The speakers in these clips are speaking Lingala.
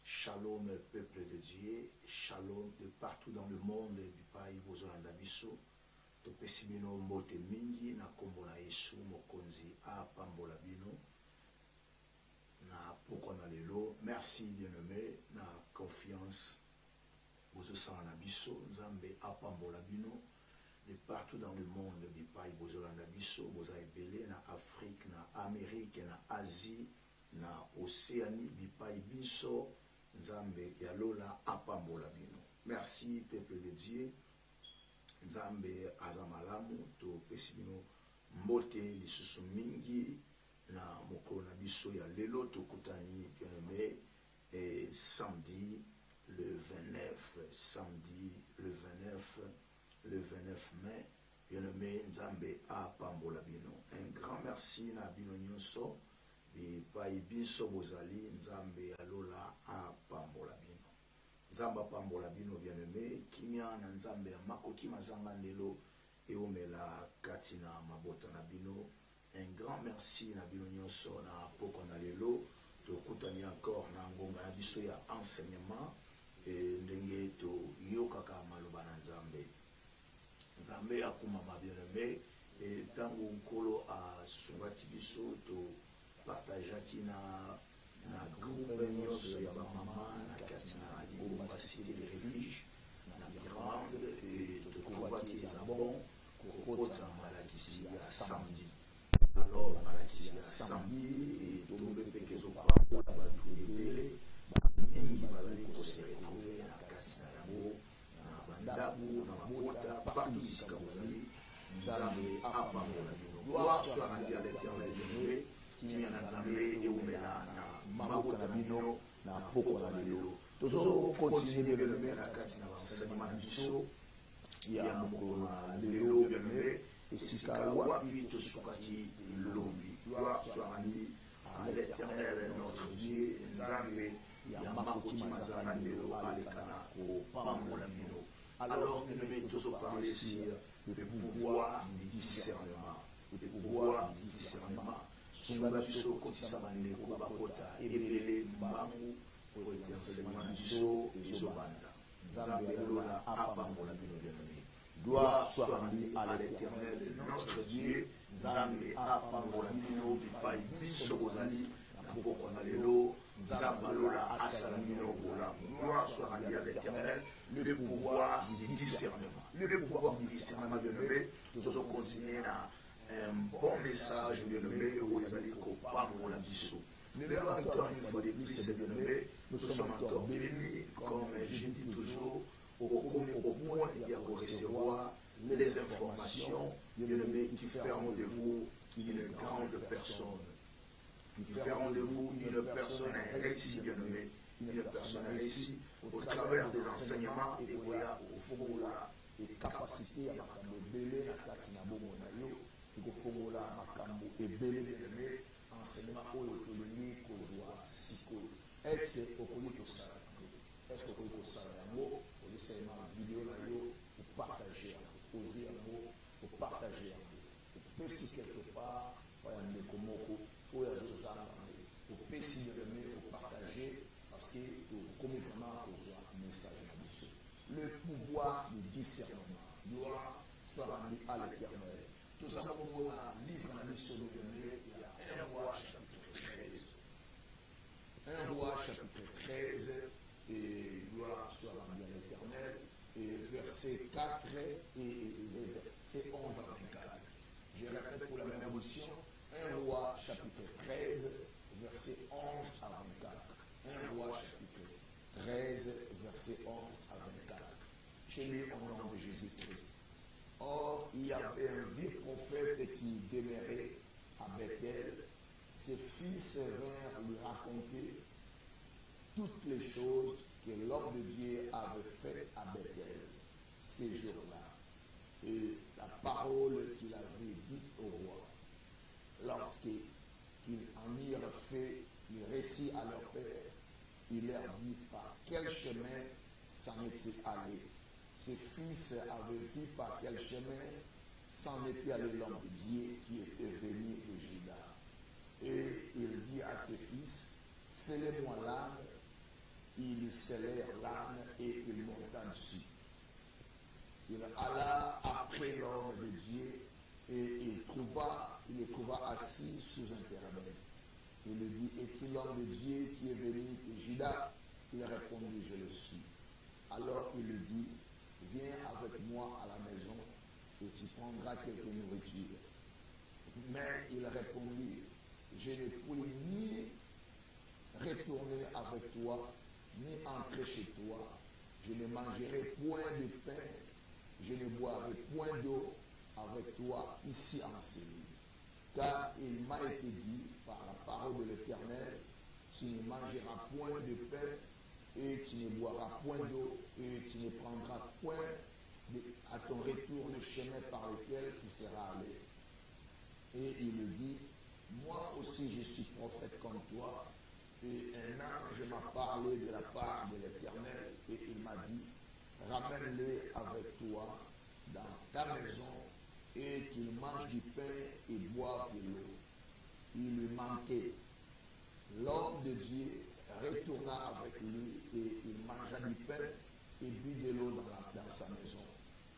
Shalom, peuple de Dieu. Shalom de partout dans le monde du pays Bozolanda Biso. Topesi bino mbote mingi na kombo na Yesu mokonzi apambola bino. Na poko na lelo. Merci bien-aimé na confiance. Bozosana Biso, Nzambe apambola bino. De partout dans le monde du pays Bozolanda Biso, Boza ebele na Afrique, na Amérique, na Asie, na Océanie, du pays Biso. Nzambe yalola apambola bino. Merci peuple de Dieu. Nzambe azamalamu to pesi bino mbote lisusu mingi na mokolo na biso ya lelo tokutani bien-aimé et samedi le 29 mai bien-aimé Nzambe apambola bino. Un grand merci na bino nyonso. Bipai biso bozali Nzambe alola apambola bino. Nzambe apambola bino bien-aimé, kimia na Nzambe makoki mazanga ndelo eomela kati na mabota na bino. Un grand merci na bino nyonso na poko na lelo tokutani encore na ngonga na biso ya enseignement ndenge to yokaka maloba na Nzambe. Nzambe akumama bien-aimé tango nkolo asungaki biso to partageaki na groupe nyonso ya bamama na kati na Libomba Cité de Refuge na Mirande totrouvaki eza bon kokota maladisi ya samedi. Alors maladisi ya samedi tombe peke ezopambola bato ebele bamingi bazali kose retrouve na kati na yango na bandabu na mabota partout isika bozali. Nzambe apambola bino. Gloire soit rendue à l'Éternel bien-aimé. Kimia na Nzambe eumela na mabota na bino na poko na lelo. Tozo continue bien-aimé na kati na enseignement na biso ya mokolo na lelo bien-aimé esika wapi tosukaki lombi. Gloire soit rendue à l'Éternel notre Dieu. Nzambe ya makoki mazanga lelo alekana kopambola bino. Alors bien-aimé tozo parler sur le pouvoir du discernement. Le pouvoir du discernement. Sunga biso kotisa bandeko bakota ebele mbangu po ete enseignement na biso ezobanda. Nzambe alola apambola bino bien-aimé. Gloire soit rendue à l'Éternel notre Dieu. Nzambe apambola bino bipai biso bozali na poko na lelo. Nzambe alola asala bino bolamu. Gloire soit rendue à l'Éternel. Le pouvoir du discernement. Le pouvoir du discernement bien-aimé. Nous allons continuer na un bon message bien-aimé où ils allaient comprendre la biso. Mais encore une fois de plus, c'est bien-aimé, nous sommes encore bénis, comme je dis toujours, au point il y a pour recevoir les informations, bien-aimé, qui feront de vous une grande personne. Qui feront de vous une personne réussie, bien-aimé, une personne réussie au travers des enseignements et voilà, au fond, les capacités à belé la katina bomo na yo. Kofongola makambo ebele bien-aimé enseignement oyo tolongi kozwa sikoyo. Est-ce que okoki kosala yango? Est-ce que okoki kosala yango? Ozosalema video na yo opartage yango, ozwi yango opartage yango, opesi quelque part oya ndeko moko oyo azozanga yango, opesi bien-aimé opartage parce que tokomi vraiment kozwa message na biso. Le pouvoir du discernement. Gloire soit rendue à l'Éternel. Nous avons un livre dans la mission de il y a 1 roi chapitre 13. 1 roi chapitre 13, et gloire soit rendue à l'Éternel, et verset 4 et verset 11 à 24. Je répète pour la même édition, 1 roi chapitre 13, verset 11 à 24. 1 roi chapitre 13, verset 11 à 24. Je lis au nom de Jésus-Christ. Or, il y avait un vieux prophète qui demeurait à Bethel. Ses fils vinrent lui raconter toutes les choses que l'homme de Dieu avait faites à Bethel ces jours-là. Et la parole qu'il avait dite au roi, lorsqu'ils en eurent fait le récit à leur père, il leur dit par quel chemin s'en est-il allé. Ses fils avaient vu par quel chemin s'en était allé l'homme de Dieu qui était venu de Juda. Et il dit à ses fils, scellez-moi l'âme. il scellèrent l'âne et il monta dessus. Il alla après l'homme de Dieu et il le trouva assis sous un terebinth. Il lui dit, est-il l'homme de Dieu qui est venu de Juda? Il répondit, je le suis. Alors il lui dit, viens avec moi à la maison et tu prendras quelque nourriture. Mais il répondit, je ne puis ni retourner avec toi, ni entrer chez toi. Je ne mangerai point de pain, je ne boirai point d'eau avec toi ici en Syrie. Car il m'a été dit par la parole de l'Éternel, tu ne mangeras point de pain et tu ne boiras point d'eau et tu ne prendras point à ton retour le chemin par lequel tu seras allé. Et il me dit, moi aussi je suis prophète comme toi, et un ange m'a parlé de la part de l'Éternel, et il m'a dit, ramène-les avec toi dans ta maison, et qu'ils mangent du pain et boivent de l'eau. Il lui manquait. L'homme de Dieu retourna avec lui, et il mangea du pain et but de l'eau dans sa maison.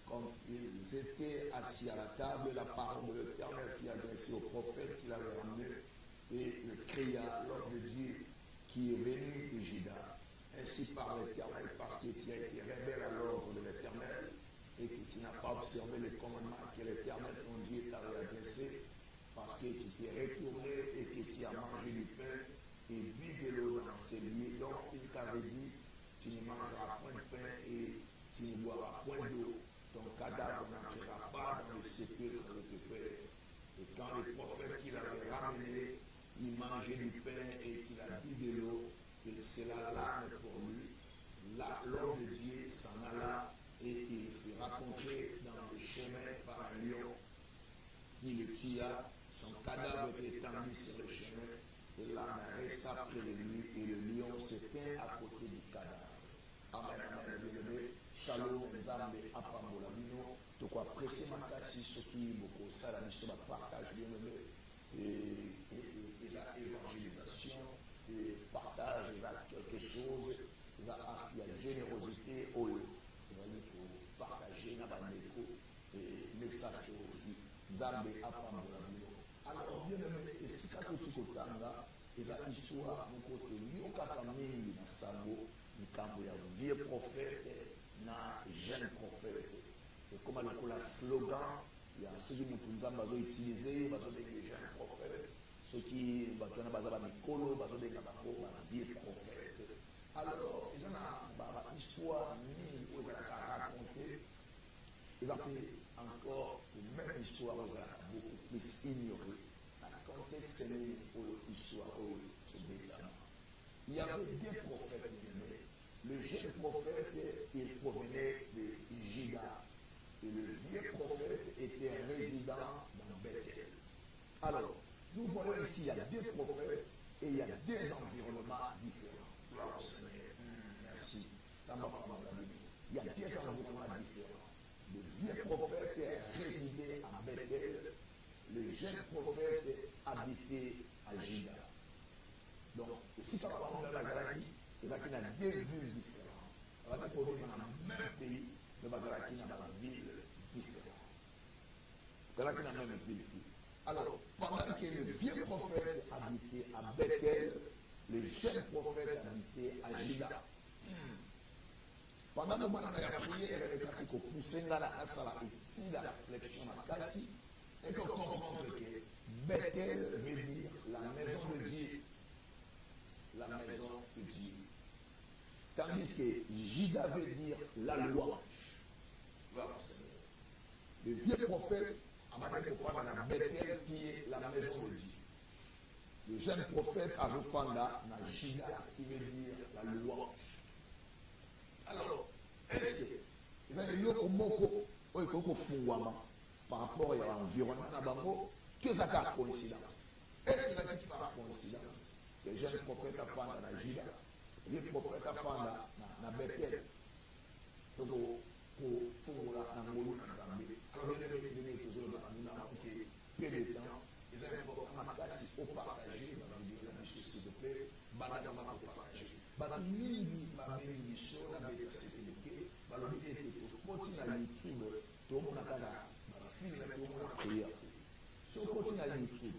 Comme ils étaient assis à la table, la parole de l'Éternel fut adressée au prophète qui l'avait ramené, et il cria, l'homme de Dieu qui est venu de Juda, ainsi par l'Éternel, parce que tu as été rebelle à l'ordre de l'Éternel, et que tu n'as pas observé les commandements que l'Éternel, ton Dieu, t'avait adressés, parce que tu t'es retourné et que tu as mangé du pain et bu de l'eau dans ces lieux. Donc il t'avait dit, tu ne mangeras point de pain et tu ne boiras point d'eau. Ton cadavre n'entrera pas dans le sépulcre de tes pères. Et quand le prophète qui l'avait ramené, il mangeait du pain et qu'il a bu de l'eau, il scella l'âne pour lui. L'homme de Dieu s'en alla et il fut rencontré dans le chemin par un lion qui le tua. Son cadavre était étendu sur le chemin et l'âne resta près de lui et le lion s'éteint à côté du cadavre. Amen, amen, bien-aimé. Shalom, nzambe, apambola bino. Tokwa pressé makasi soki boko sala biso ba partage bien-aimé et la évangélisation et partage quelque chose. Il y a la générosité au pour partager na bandeko et message aussi. Nzambe apambola bino. Alors bien-aimé, et si kakoti kotanga eza histoire moko toyokaka mingi na sango likambo ya vieux prophète na jeune prophète. Et comme lokola slogan ya soki motu nzambe azoutilize bazobenga jeune prophète, soki bato wana baza bamikolo bazobenga bango bavieux prophète. Alors eza na bahistoire mingi oyo ezalaka raconte, eza mpe encore même histoire oyo ezalaka beaucoup plus ignorée. Contexte de l'histoire se déclare. Il y avait des prophètes. Le jeune prophète, il provenait de Juda. Et le vieux prophète était résident dans Bethel. Alors, nous voyons ici, il y a deux prophètes et il y a deux environnements différents. Gloire au Seigneur. Merci. Ça m'a pas mal. Il y a deux environnements différents. Le vieux prophète résidait à Bethel. Le jeune prophète habitait à Juda. Donc, si ça va prendre la Bazaraki, il y a deux villes différentes. On va trouver dans le même pays, le Bazaraki n'a pas une ville différente. Bazaraki n'a même une ville différente. Alors, pendant que le vieux prophète habitait à Bethel, le jeune prophète habitait à Juda. Pendant que moi, on a prié, il y avait quelqu'un qui poussait dans la sala et la réflexion à Kassi. Et qu'on comprendre que Bethel veut dire la maison de Dieu. La maison de Dieu. Tandis que Juda veut dire la louange. Le vieux prophète a dit que Fanda Bethel qui est la maison de Dieu. Le jeune prophète a Fanda na Juda qui veut dire la louange. Alors, est-ce que il y a une autre mot par rapport à l'environnement, que ça a coïncidence. Est-ce que c'est par coïncidence? Le jeune prophète a fait dans Juda, le prophète a fait dans Bethel. Donc, pour faire la Molo dans Zambie. Alors, bien aimé, toujours nous avons peu de temps. Ils ont un peu de au partager dans la vidéo, s'il vous plaît. Banazama pour partager. bato mingi babénédiction na beta sécurité balobi ete tokoti na YouTube tomona kaka bafilme tomona prière so okoti na YouTube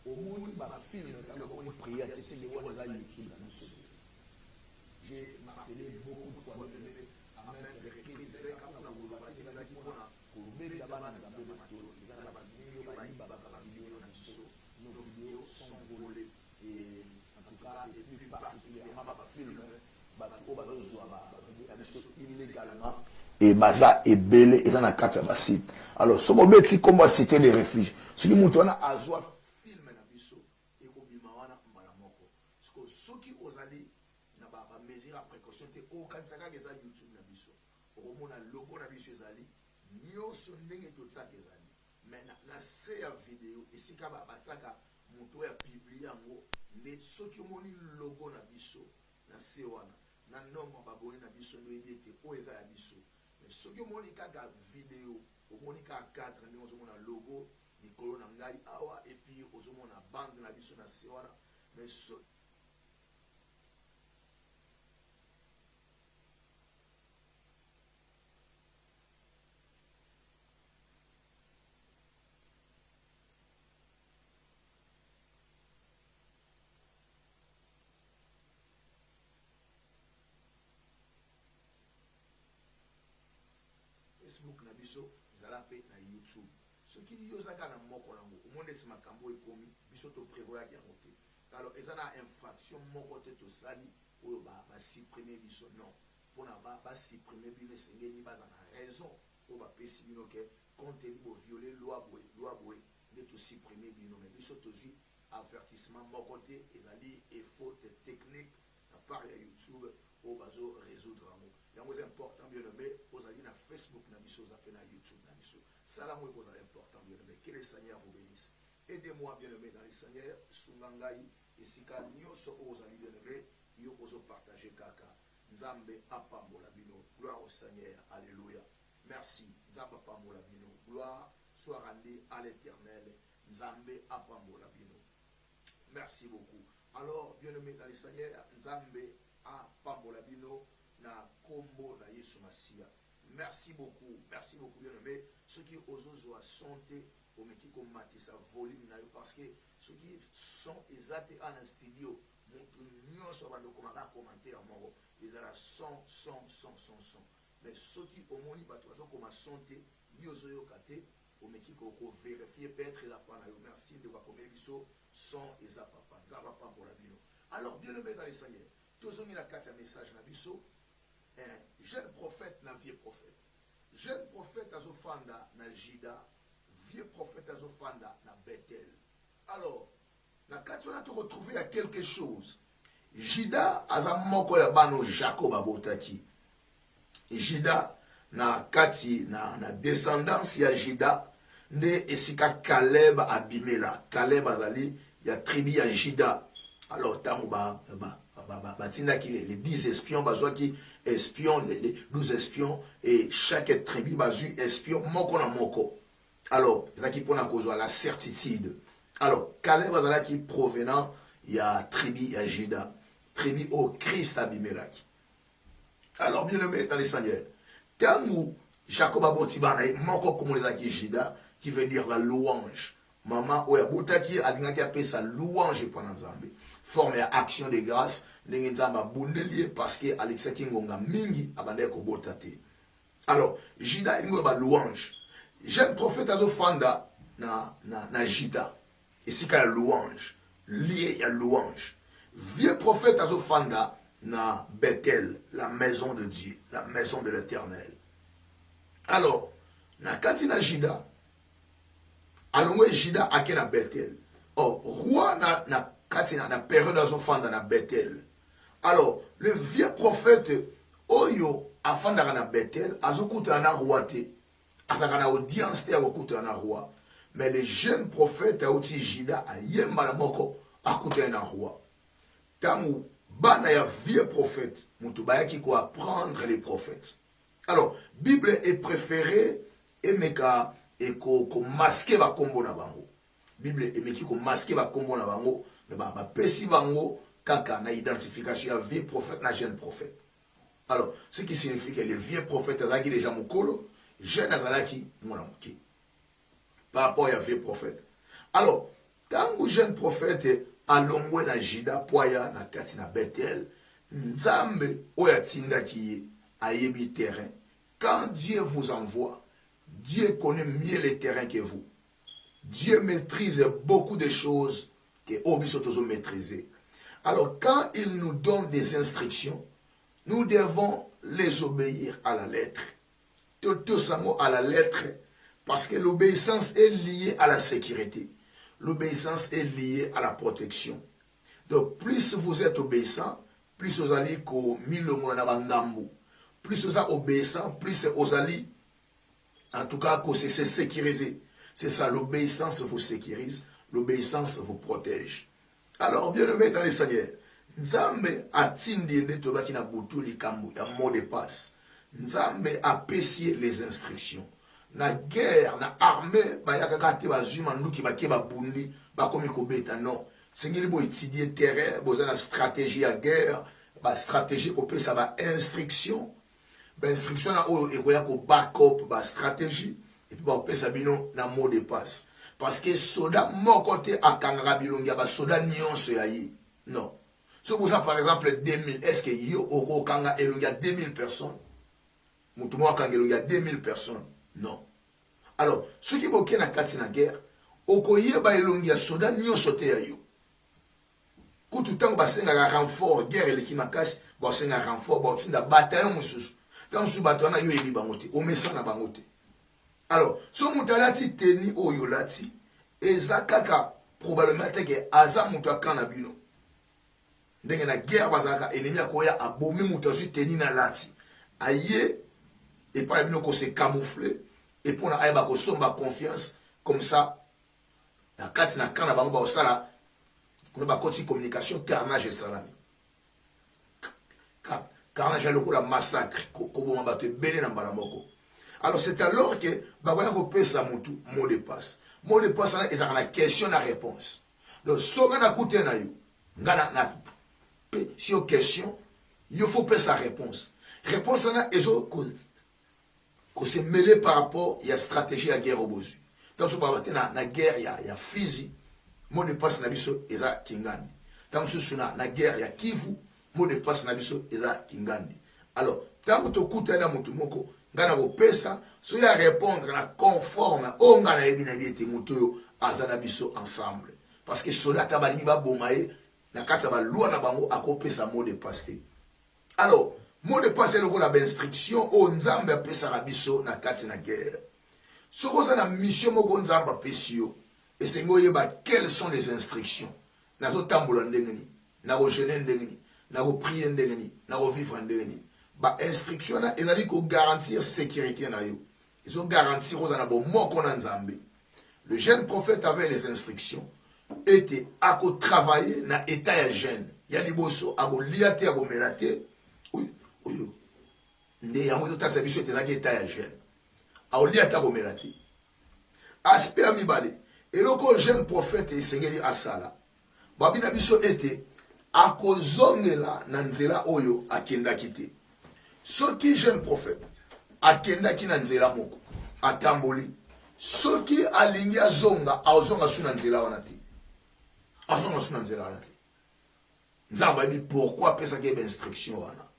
omoni bafilme kaka omoni prière te senge wana eza YouTube na biso j'ai martelé beaucoup de fois à mettre des reprises kaka na koloba ezalaki mpona kolobela bana na nzambe matolo eza na bavideo bayibaka bavideo na biso nos vidéos sont volées et en tout cas et plus particulièrement bafilme bato oyo bazozwa bavideo ya biso illégalement et baza ebele eza na kati ya basite alors soki obeti nkombo ya cité de refuge soki moto wana azwa filme na biso ekobima wana mbala moko soki ozali na bamesure ya précaution te okanisa kaka eza YouTube na biso okomona logo na biso ezali nyonso ndenge totiaka ezali mais na se ya video esika batiaka moto oyo apiblie yango nde soki omoni logo na biso na se wana na nombre baboni na biso nde oyebi ete oyo eza ya biso mais soki omoni kaka video omoni kaka cadre ndenge ozomona logo likolo na ngai awa epuis ozomona bande na biso na se wana mais Facebook na biso ezala pe na YouTube soki yozaka na moko nango omoni eti makambo ekomi biso toprévoyaki yango te alors eza na infraction moko te tosali oyo basupprime biso non mpona basupprime bino esengeli baza na raison oyo bapesi bino ke kontenu boviole loi boye nde tosupprime bino mais biso tozwi avertissement moko te ezali efaute technique na part ya YouTube oyo bazo résoudre yango yango eza important bien aimé ozali na Facebook na biso oza pe na YouTube na biso sala mo ekozala important bien aimé que le Seigneur vous bénisse aidez-moi bien aimé dans le Seigneur sunga ngai esika nyonso oyo ozali bien aimé yo ozopartage kaka nzambe apambola bino gloire au Seigneur alléluia merci nzambe apambola bino gloire soit rendue à l'éternel nzambe apambola bino merci beaucoup alors bien aimé dans le Seigneur nzambe apambola bino na kombo na Yesu Masia merci beaucoup bien aimé ceux qui ozozwa santé omeki komatisa volume na yo parce que ceux qui sont exactés en studio mutu nyonso bandoko maka commentaire moko ezala 100 mais ceux qui omoni bato bazokoma santé yo ozoyoka te omeki kovérifie peut-être eza pa na yo merci de bakomeli biso 100 eza papa nzaba pambola bino alors bien aimé dans les Seigneur tozongi na kati ya message na biso jeune prophète na vieux prophète jeune prophète azofanda na Jida vieux prophète azofanda na Bethel alors na kati wana retrouvé à quelque chose Jida aza moko ya bano Jacob abotaki Jida na kati na descendance ya Jida nde esika Caleb abimela Caleb azali ya tribu ya Jida alors tango batindaki les 10 espions bazwaki espions les 12 espions et chaque tribu bazwi espion moko na moko alors ezaki mpona kozwa la certitude alors Caleb azalaki provenant ya tribu ya Juda tribu au Christ abimelaki alors bien aimé dans les Seigneur tango Jacob aboti bana moko komolezaki Juda qui veut dire la louange maman oya botaki alingaki apesa louange pendant Nzambe forme ya action de grâce ndenge Nzambe abundeli parce que alexaki ngonga mingi abandaki kobota te alors Juda ingo ba louange jeune prophète azofanda na Juda esika ya louange lié ya louange vieux prophète azofanda na Bethel la maison de Dieu la maison de l'Éternel alors na kati na Juda alongwe Juda ake na Bethel oh roi na kati na période azofanda na Bethel alors le vieux prophète oyo afandaka na Bethel azokutana na roi te azaka na audience te akokutana na roi mais le jeune prophète auti Juda ayemba na moko akutana na roi tangu bana ya vieux prophète mutu bayaki ko apprendre les prophètes alors Bible est préférée emeka eko masquer ba kombo na bango Bible emeki ko masquer ba kombo na bango mais ba pesi bango kaka na identification ya vieux prophète na jeune prophète. Alors, ce qui signifie que les vieux prophètes azalaki déjà mokolo, jeune azalaki mwana moke. Par rapport à vieux prophète. Alors, tango jeune prophète alongwe na Jida poya na kati na Bethel, Nzambe oya tindaki ayebi terrain. Quand Dieu vous envoie, Dieu connaît mieux les terrains que vous. Dieu maîtrise beaucoup de choses que Obisotozo maîtriser. Alors, quand il nous donne des instructions, nous devons les obéir à la lettre. Tout ça à la lettre, parce que l'obéissance est liée à la sécurité. L'obéissance est liée à la protection. Donc, plus vous êtes obéissant, plus vous allez qu'au milongo na bangambu. Plus vous êtes obéissant, plus vous allez, en tout cas, que c'est sécurisé. C'est ça, l'obéissance vous sécurise, l'obéissance vous protège. Alors, bien aimé dans les Seigneurs, Nzambe atindi ndeto baki na butu likambu ya mot de passe. Nzambe apprécie les instructions. Na guerre, na armée, ba yakaka te bazuma nduki bake ba bundi, ba komi kobeta non. Sengeli bo étudier terrain, bo na stratégie à guerre, ba stratégie kopé ça ba instruction. Ba instruction na o ekoya ko backup ba stratégie et puis ba opé ça bino na mot de passe. Parce que soda mon côté à kangara bilongi ba soda nyonso ya yi. Non. Si vous avez par exemple 2000, est-ce que yo oko kanga elongi 2000 personnes? Mutumo kanga elongi 2000 personnes? Non. Alors, ceux qui boke na kati na guerre, okoye ba elongi ya soda nyonso te ya yo. Kutu tango basenga renfort guerre eleki makasi, basenga renfort ba tinda bataillon mususu. Tant su bataillon na yo eli bangote, o mesa na bangote. Alors, so mutalati teni oyo lati, ezakaka probablement que aza mutu akana bino. Ndenge na guerre bazaka ennemi akoya abomi mutu azu teni na lati. Aye et pas bino ko se camoufler et pour na ayeba ko somba confiance comme ça. Na kati na kana bango ba osala ko ba koti communication carnage et salami. Carnage le ko la massacre ko bo mbato belé na mbala moko. Alors c'est alors que bagoya ko pesa mutu mot de passe. Mot de passe na ezaka na question na réponse. Donc soga na kute na yo ngana na si aux questions, il faut faire sa réponse. Réponse na ezo ko se mêler par rapport à la stratégie à guerre au bosu. Dans ce parti na guerre il y a physique, mot de passe na biso eza kingani. Dans ce na guerre il y a kivu, mot de passe na biso eza kingani. Alors, tant to kuta na mutu moko ngana ko pesa so ya répondre na conforme o ngana ebina biete mutu azana biso ensemble. Parce que soldat tabali ba bomaye na kati ba loi na bango akopesa mot de passe. Alors, mot de passe loko la instruction o nzambe apesa na biso na kati na guerre. Soko za na mission moko nzambe apesio et sengo yeba quelles sont les instructions. Na zo tambola ndengeni, na ko jeûner ndengeni, na ko prier ndengeni, na ko vivre ndengeni. Ba instruction na ezali ko garantir sécurité na yo. Ils ont garanti aux na bo moko na nzambe. Le jeune prophète avait les instructions. Était à travailler dans l'état ya jeune. Ya liboso abo liate abo melate. Oui, oui. Ndé ya moto ta service était dans l'état ya jeune. Abo liate abo melate. Aspect amibale. Et le jeune prophète et sengeli asala. Babina biso était à kozongela na nzela oyo akenda kite. Soki jeune prophète akenda ki na nzela moko atamboli. Soki alingi azonga azonga su na nzela wana te. Azonga su na nzela wana te. Nzamba dit pourquoi pesa ke instruction wana.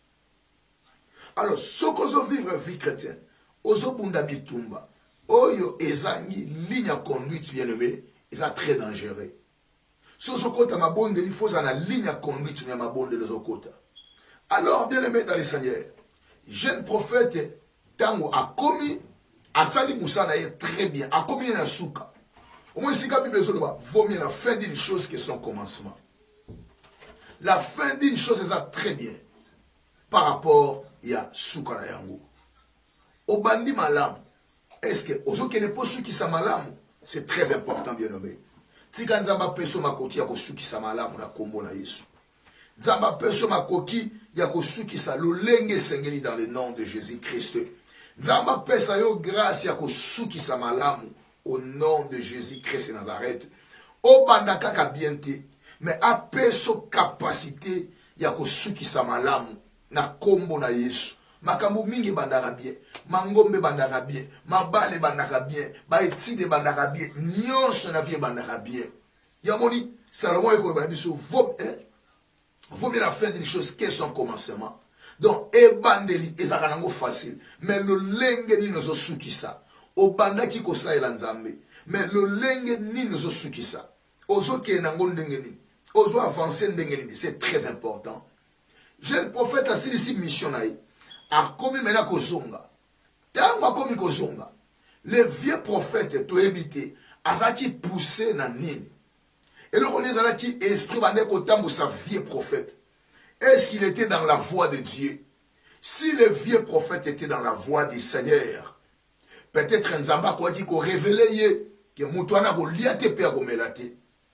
Alors soko zo vivre vie chrétienne, ozo bunda bitumba, oyo ezangi ligne à conduite bien aimé, eza très dangereux. Soso kota mabonde il faut na ligne à conduite ya mabonde les okota. Alors bien aimé dans les seigneurs, jeune prophète tango a commis asali musana est très bien, a commis na souka. Au moins si la Bible vaut mieux la fin d'une chose que son commencement. La fin d'une chose est ça très bien par rapport à souka na yango. Au bandi malam, est-ce que aux qui ne pas souki sa malam, c'est très important bien nommé. Tika nzamba peso makoki ya kosuki sa malam na kombo na Yesu. Nzamba peso makoki ya kosuki sa lolenge sengeli dans le nom de Jésus-Christ. Nzamba pesa yo grâce ya kosuki sa malamu au nom de Jésus-Christ Nazareth. O bandaka ka biente. mais apeso capacité ya kosukisa malamu na kombo na Yesu. Makambo mingi bandaka bien, mangombe bandaka bien, mabale bandaka bien, baetide bandaka bien, nyonso na vie bandaka bien. Yamoni, Salomon eko banabiso vaut mieux la fin d'une chose que son commencement. Donc, ebandeli ezaka nango facile, mais le lenge ni nozo sukisa. Obanda ki kosa elanzambe, mais le lenge ni nozo sukisa. Ozo ke nango ndenge ni, ozo avancer ndenge ni, c'est très important. J'ai le prophète asili ici missionnaire. A commis maintenant kozonga. Tango a commis kozonga. Les vieux prophètes to évité. Azaki poussé na nini. Et le connaît Azaki esprit bandé kotambo sa vieux prophète. Est-ce qu'il était dans la voie de Dieu? Si le vieux prophète était dans la voie du Seigneur, peut-être Nzamba quoi dit qu'on révélait que Moutouana ko liate pe ko melate.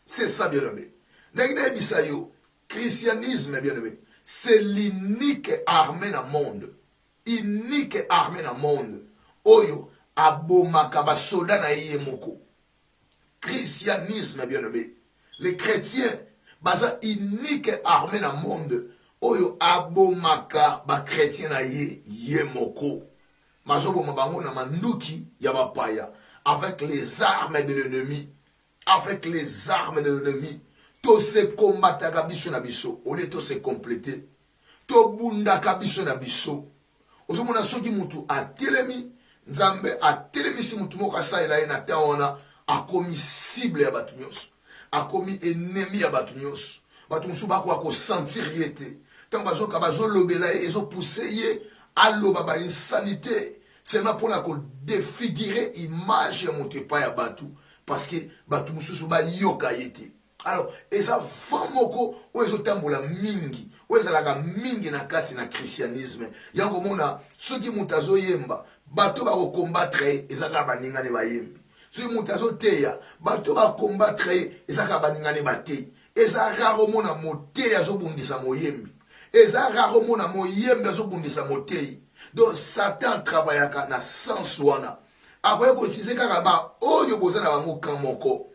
C'est ça bien aimé. Nègre bisayo, christianisme bien aimé. C'est l'unique armée dans le monde. Unique armée dans le monde. Oyo, abomaka ba soda na yemoko. Christianisme, bien aimé. Les chrétiens, basa unique armée dans le monde. Oyo, abomaka ba chrétien na yemoko. Majobo mabango na manduki yabapaya. Avec les armes de l'ennemi. Avec les armes de l'ennemi. To se combattre kabiso na biso. Ole to se compléter. To bunda kabiso na biso. Ozomona soki mutu a telemi. Nzambe a telemi si mutu moka sa ila ena taona. A komi cible ya batu nyos. A komi ennemi ya batu nyos. Batu musu bako ako sentir yete. Tant bazo kabazo lobela ye. Ezo pousse ye. Allo baba insanité. C'est ma pour la ko défigurer image ya mutu pa ya batu. Parce que batu musu ba yoka yete. Alors, et ça famoko ou ezo tambola mingi, ou ezalaka mingi na kati na christianisme. Yango mona soki mutazo yemba, bato ba ko combattre ezaka baninga ne bayembi. Soki mutazo teya, bato ba combattre ezaka baninga ne batei. Ezaka mona moteya zo bundisa moyembi. Ezaka mona moyembi zo bundisa motei. Donc Satan travaillaka na sens wana. Akoye ko utiliser kaka ba oyo bozana bango kamoko.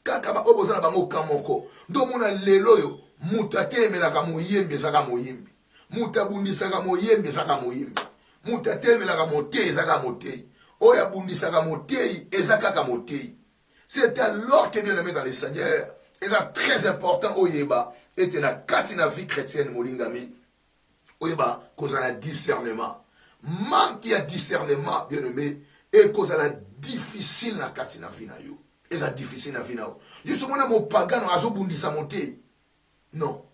Kaka ba oboza na bango kamoko. Do mona lelo yo muta temelaka moyembe zaka moyembe. Muta bundisaka moyembe zaka moyembe. Muta temelaka motei zaka motei. Oya bundisaka motei ezaka ka motei. C'est alors que bien aimé dans le Seigneur. Et c'est très important oyeba et na kati na vie chrétienne molingami. Oyeba cause la discernement. Manque ya discernement bien aimé et cause la difficile na kati na vie na yo. Et c'est difficile na vie na yo. Yo somona mo pagano azobundisa moté. Non.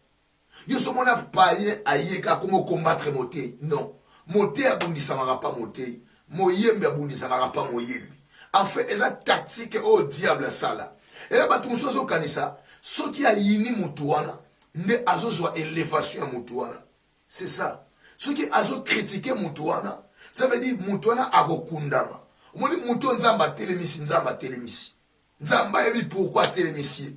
Yo somona païen ayeka comme combattre moté. Non. Moté abundisa marapa moté. Moyembe abundisa marapa moyembe. En fait, eza tactique au diable sala. Et là batu musozo kanisa, soki a yini mutuana, nde azozwa élévation mutuana. C'est ça. Soki azo critiquer mutuana, ça veut dire mutuana agokundama. Moni muto nzamba telemisi nzamba telemisi. Nzamba yebi pourquoi telemisi.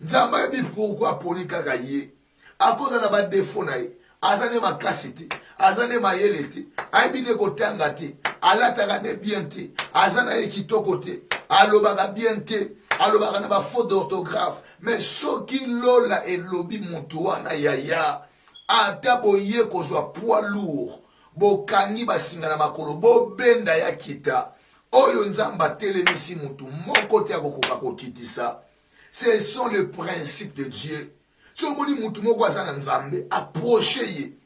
Nzamba yebi pourquoi ponika kaye. A cause na ba défaut na ye. Azane makasite, azane mayelete, aibine kotanga te, alataka ne bien te, azana ekitoko te, alobaka bien te, alobaka na ba faute d'orthographe, mais soki lola elobi mutu wana yaya, ata boye kozwa poids lourd, bokangi basinga na makolo, bobenda ya kita, oyo nzamba telemisi mutu, moko te akokoka kokitisa. Ce sont les principes de Dieu. Si on dit que moko azana nzambe approcher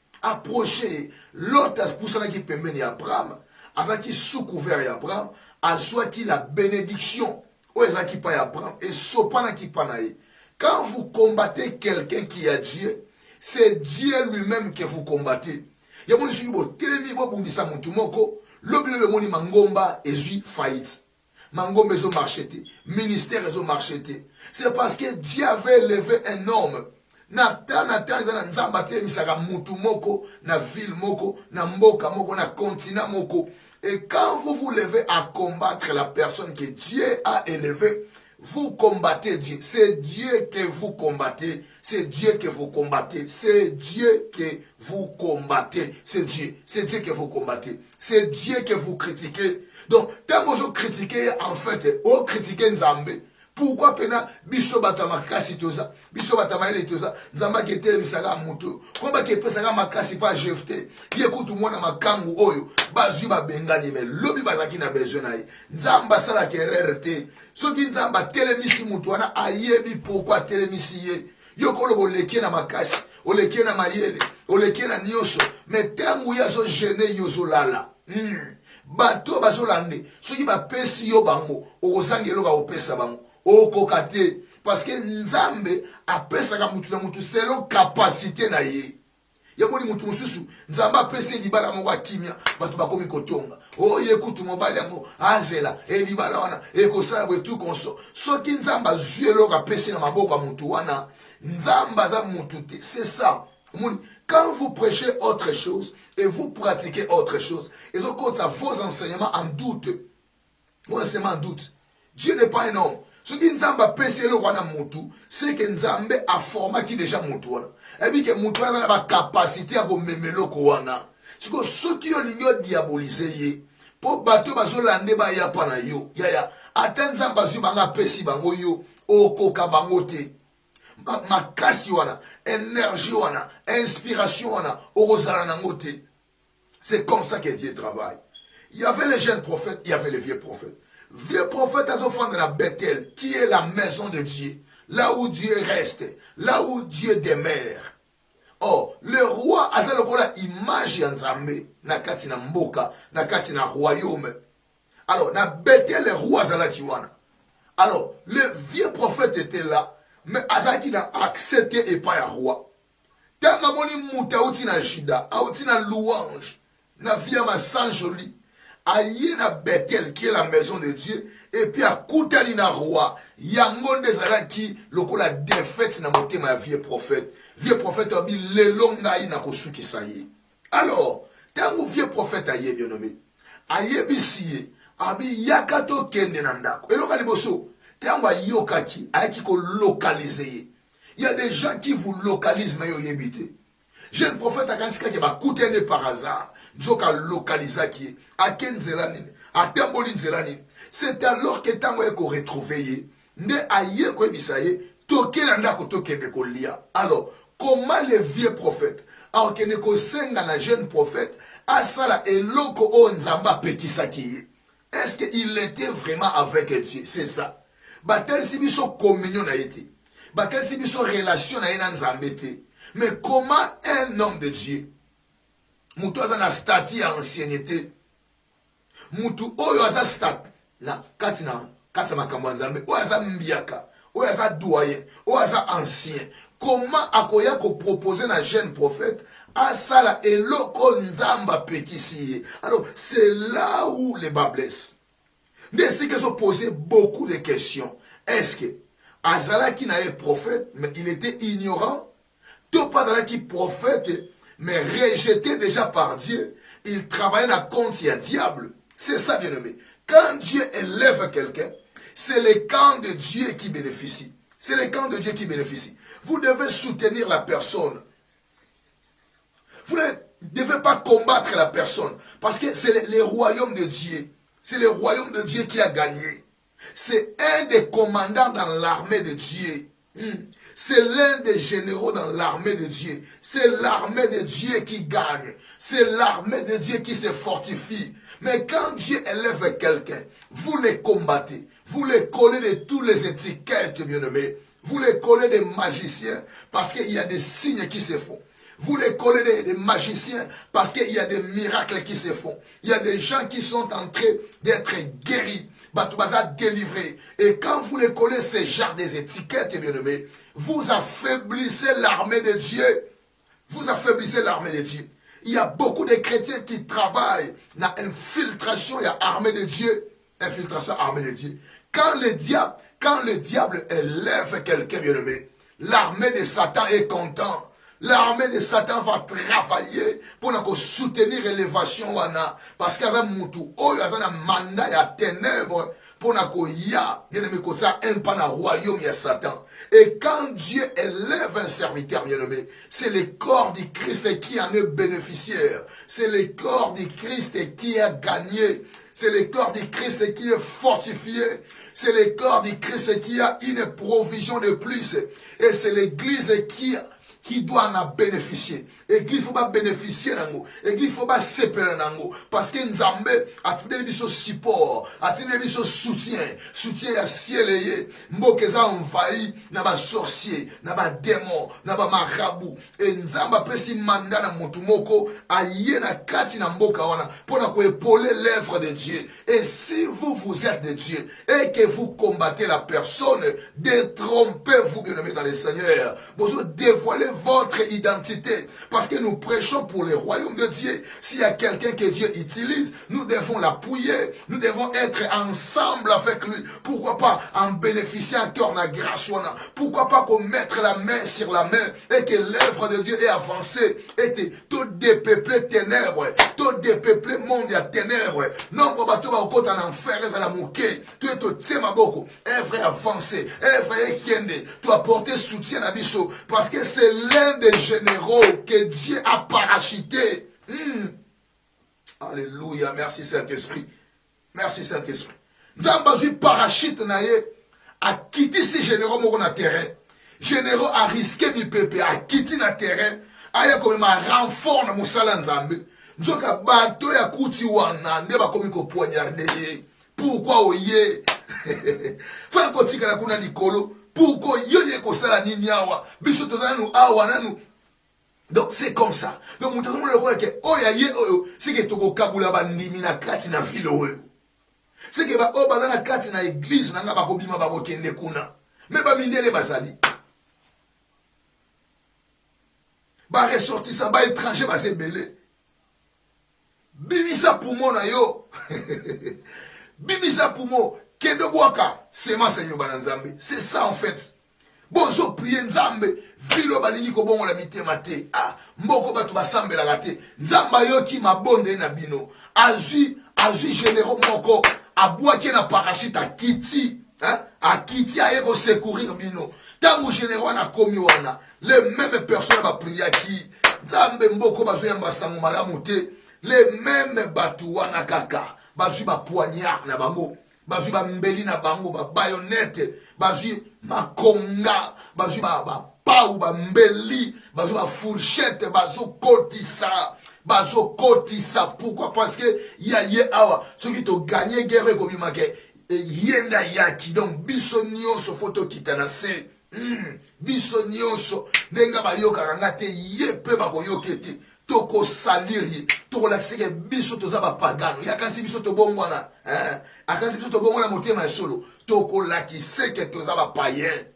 l'autre poussana qui pembeni Abraham azaki sous couvert ya Abraham azwaki la bénédiction ou ezaki pa ya Abraham et sopana ki panaye. Quand vous combattez quelqu'un qui a Dieu, c'est Dieu lui-même que vous combattez. Ya moni suki bo telemi bo bundisa mutu moko lobile le moni mangomba ezui faillite. Mangomba ezo marchete, ministère ezo marchete. C'est parce que Dieu avait levé un homme. Natan izana nzamba temisaka mutu moko, na ville moko, na mboka moko, na continent moko. Et quand vous vous levez à combattre la personne que Dieu a élevée, vous combattez Dieu. C'est Dieu que vous combattez. C'est Dieu que vous combattez. C'est Dieu que vous combattez. C'est Dieu. C'est Dieu que vous combattez. C'est Dieu que vous critiquez. Donc, quand vous critiquez, en fait, vous critiquez Nzambe. Pourquoi pena biso bata makasi toza biso bata maile toza nzamba ketele misaka mutu komba ke pesaka makasi pa jefte ye kutu mwana makangu oyo bazwi babengani me lobi bazaki na besoin na ye nzamba sala kererte soki nzamba telemisi mutu wana ayebi pourquoi telemisi ye yo kolobo leke na makasi oleke na mayele oleke na nyoso me tangu ya so gene yo so lala bato bazolande soki bapesi yo bango okozangelo ka opesa bango okoka te parce que nzambe apesaka mutu na mutu selon capacité na ye yamoni mutu mususu nzambe apesi libala moko akimia bato bakomi kotonga oye kutu mobali yango azela libala wana ekosala bwe tout konso soki nzambe azwi eloko apesi na maboko ya mutu wana nzambe aza mutu te c'est ça. Quand vous prêchez autre chose et vous pratiquez autre chose, et donc quand ça vos enseignements en doute, vos enseignements en doute, Dieu n'est pas un homme. Ce qui Nzamba pèse le roi Moutou, c'est que Nzambe a formé qui déjà Moutou. Et puis que Moutou a la capacité à vous mémé le Kouana. Ce que ceux qui ont diabolisé, pour bateau bazolande ba ya pana yo, ya atteindre Nzamba zubanga pesi bango yo, okoka bangote. Makasi wana, énergie wana, inspiration wana, orozala nangote. C'est comme ça que Dieu travaille. Il y avait les jeunes prophètes, il y avait les vieux prophètes. Vieux prophètes à offrant de la Bethel, qui est la maison de Dieu, là où Dieu reste, là où Dieu demeure. Oh, le roi a la image Nzambe, na kati na mboka, na kati na royaume. Alors, na Bethel, le roi zalaki wana. Alors, le vieux prophète était là, mais azaki na accepté et pas un roi. Tanga moni muta outi na jida, outi na louange, na via ma sang joli. Aïe na Bethel qui est la maison de Dieu et puis à Koutani na roi yangonde zalaki lokola défaite na motema ya vieux prophète abi lelonga ina kosuki saye. Alors tango vieux prophète aye bien nommé aye bisiye abi yakato kende na ndako elonga liboso tango ayokaki ayaki ko localiser. Il y a des gens qui vous localisent mais yo yebite. Jeune prophète a kansika ki ba koutene par hasard. Nzoka localisa qui a Kenzelani, à Tembolin Zelani. C'est alors que tango eko retrouvé ne aye ko bisaye toke landa ko toke de kolia. Alors, comment les vieux prophètes alors que ne ko senga na jeune prophète asala eloko o nzamba pekisaki. Est-ce qu'il était vraiment avec Dieu? C'est ça. Batel si biso communion na été. Batel si biso relation na ena nzambe te. Mais comment un homme de Dieu Moutou aza na stati ya ancienneté. Moutou oyo aza stati na kati makambo ya Nzambe. Oyo aza mbiaka. Oyo aza doyen. Oyo aza ancien. Comment akoya ko proposer na jeune prophète asala eloko nzamba pekisi. Alors c'est là où les bas blessent. Dès que se poser beaucoup de questions. Est-ce que Azala qui n'a pas prophète mais il était ignorant? Tout pas Azala qui prophète mais rejeté déjà par Dieu, il travaille dans compte il y a diable. C'est ça, bien aimé. Quand Dieu élève quelqu'un, c'est le camp de Dieu qui bénéficie. C'est le camp de Dieu qui bénéficie. Vous devez soutenir la personne. Vous ne devez pas combattre la personne. Parce que c'est le royaume de Dieu. C'est le royaume de Dieu qui a gagné. C'est un des commandants dans l'armée de Dieu. C'est l'un des généraux dans l'armée de Dieu. C'est l'armée de Dieu qui gagne. C'est l'armée de Dieu qui se fortifie. Mais quand Dieu élève quelqu'un, vous les combattez. Vous les collez de toutes les étiquettes, bien-aimés. Vous les collez des magiciens parce qu'il y a des signes qui se font. Vous les collez des magiciens parce qu'il y a des miracles qui se font. Il y a des gens qui sont en train d'être guéris. Batoubaza délivré. Et quand vous les collez ces genres des étiquettes, bien-aimés, vous affaiblissez l'armée de Dieu. Vous affaiblissez l'armée de Dieu. Il y a beaucoup de chrétiens qui travaillent dans l'infiltration et l'armée de Dieu. Infiltration, armée de Dieu. Quand le diable élève quelqu'un, bien-aimé, l'armée de Satan est content. L'armée de Satan va travailler pour soutenir l'élévation. Parce qu'il y a un mandat, il y a ténèbres pour bien-aimé, un pan à royaume, il y a Satan. Et quand Dieu élève un serviteur, bien-aimé, c'est le corps du Christ qui en est bénéficiaire. C'est le corps du Christ qui a gagné. C'est le corps du Christ qui est fortifié. C'est le corps du Christ qui a une provision de plus. Et c'est l'église qui doit en bénéficier. L'église il faut pas bénéficier nango. L'église il faut pas séparer nango. Parce que Nzambe a tenu biso support, a tenu biso soutien ya ciel et mbokeza envahi na ba sorcier, na ba démon, na ba marabout. Et Nzambe a pris mandat na mutu moko aye na kati na mboka wana pour na épauler l'œuvre de Dieu. Et si vous êtes de Dieu et que vous combattez la personne, détrompez-vous bien-aimés dans le Seigneur. Vous dévoilez votre identité parce que nous prêchons pour le royaume de Dieu. S'il y a quelqu'un que Dieu utilise, nous devons l'appuyer, nous devons être ensemble avec lui. Pourquoi pas en bénéficier encore de la grâce? Pourquoi pas qu'on mette la main sur la main et que l'œuvre de Dieu est avancée et que tout dépeuplé ténèbres, tout dépeuplé monde à ténèbres, non pour bateau au côté en enfer à la mouquet, tout est au thème beaucoup, œuvre avancée, œuvre équiende, tu as porté soutien à Bissot parce que c'est l'un des généraux que Dieu a parachuté. Alléluia, merci Saint-Esprit. Merci Saint-Esprit. Nzambazu parachute naye a quitté ces généraux moko na terrain. Généraux a risqué mi peuple a quitté na terrain. Aya comme ma renfort na musala Nzambe. Nzoka bato ya kuti wana nde ba komi ko poignarder. Pourquoi oye? Fa ko tika kuna likolo. Pourquoi yoye ko sala nini awa? Biso tozana nu awa nanu. Donc c'est comme ça. Donc nous avons le rôle que oya ye oyo, c'est que toko kabula bandimi na kati na ville oyo. C'est que ba oba na kati na église na nga ba kobima ba kende kuna. Mais ba mindele basali. Ba ressortissant ba étranger ba se belé. Bimisa poumon na yo. Bimisa poumon kendo boaka, c'est ma Seigneur bananzambe. C'est ça en fait. Bonzo prier Nzambe, vilo balingi ko bongo la mitema te. Ah, mboko batu basambe la te. Nzamba yo ki mabonde na bino. Azu généraux moko, abouaki na parachute a kiti, hein? A kiti a yeko secourir bino. Tango généraux na komi wana, les mêmes personnes va prier qui Nzambe mboko bazu yamba sango malamu te. Les mêmes batu wana kaka, bazu ba poignard na bango. Bazu ba mbeli na bango, ba bayonnette, bazu makonga, bazu ba pau, ba mbeli, bazu ba fourchette, bazu kotisa, pourquoi? Parce que ye awa, ceux qui t'ont gagné guerre comme make, yenda yaki, donc bisonioso photo kitanase, bisonioso, nenga ba yokarangate, ye pe ba boyokete. Toko saliri, toko lakseke biso toza ba pagano. Yakansi biso to bongwana, hein? Akansi biso to bongwana motema solo. Toko lakiseke toza ba païen.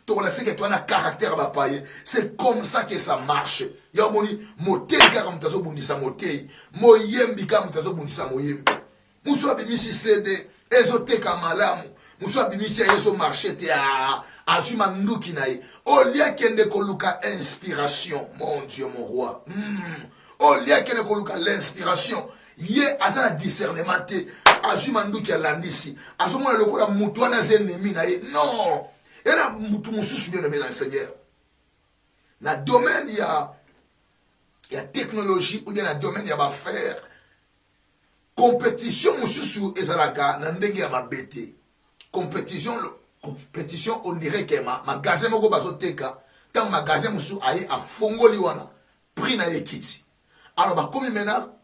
Toko lakseke to na caractère ba païen. C'est comme ça que ça marche. Ya moni motei kaka mutazo bundisa motei. Moyembi kaka mutazo bundisa moyembi. Muso abimisi CD, ezoteka malamu. Muso abimisi ezo marché te a azuma nduki nae. Au lieu kende koluka inspiration, mon Dieu, mon roi. Au lieu kende koluka l'inspiration, ye azana discernement te, azuma nduki alandisi, azuma le kola mutu wana ennemi na ye. Non, et là mutu mususu bien aimé dans le Seigneur. Na domaine il y a technologie ou bien na domaine il y a affaire. Compétition mususu ezalaka na ndenge ya mabete. Compétition, on dirait que magasin moko bazoteka, tant magasin musu aye a fongoli wana, prix na ekiti. Alors bah comme maintenant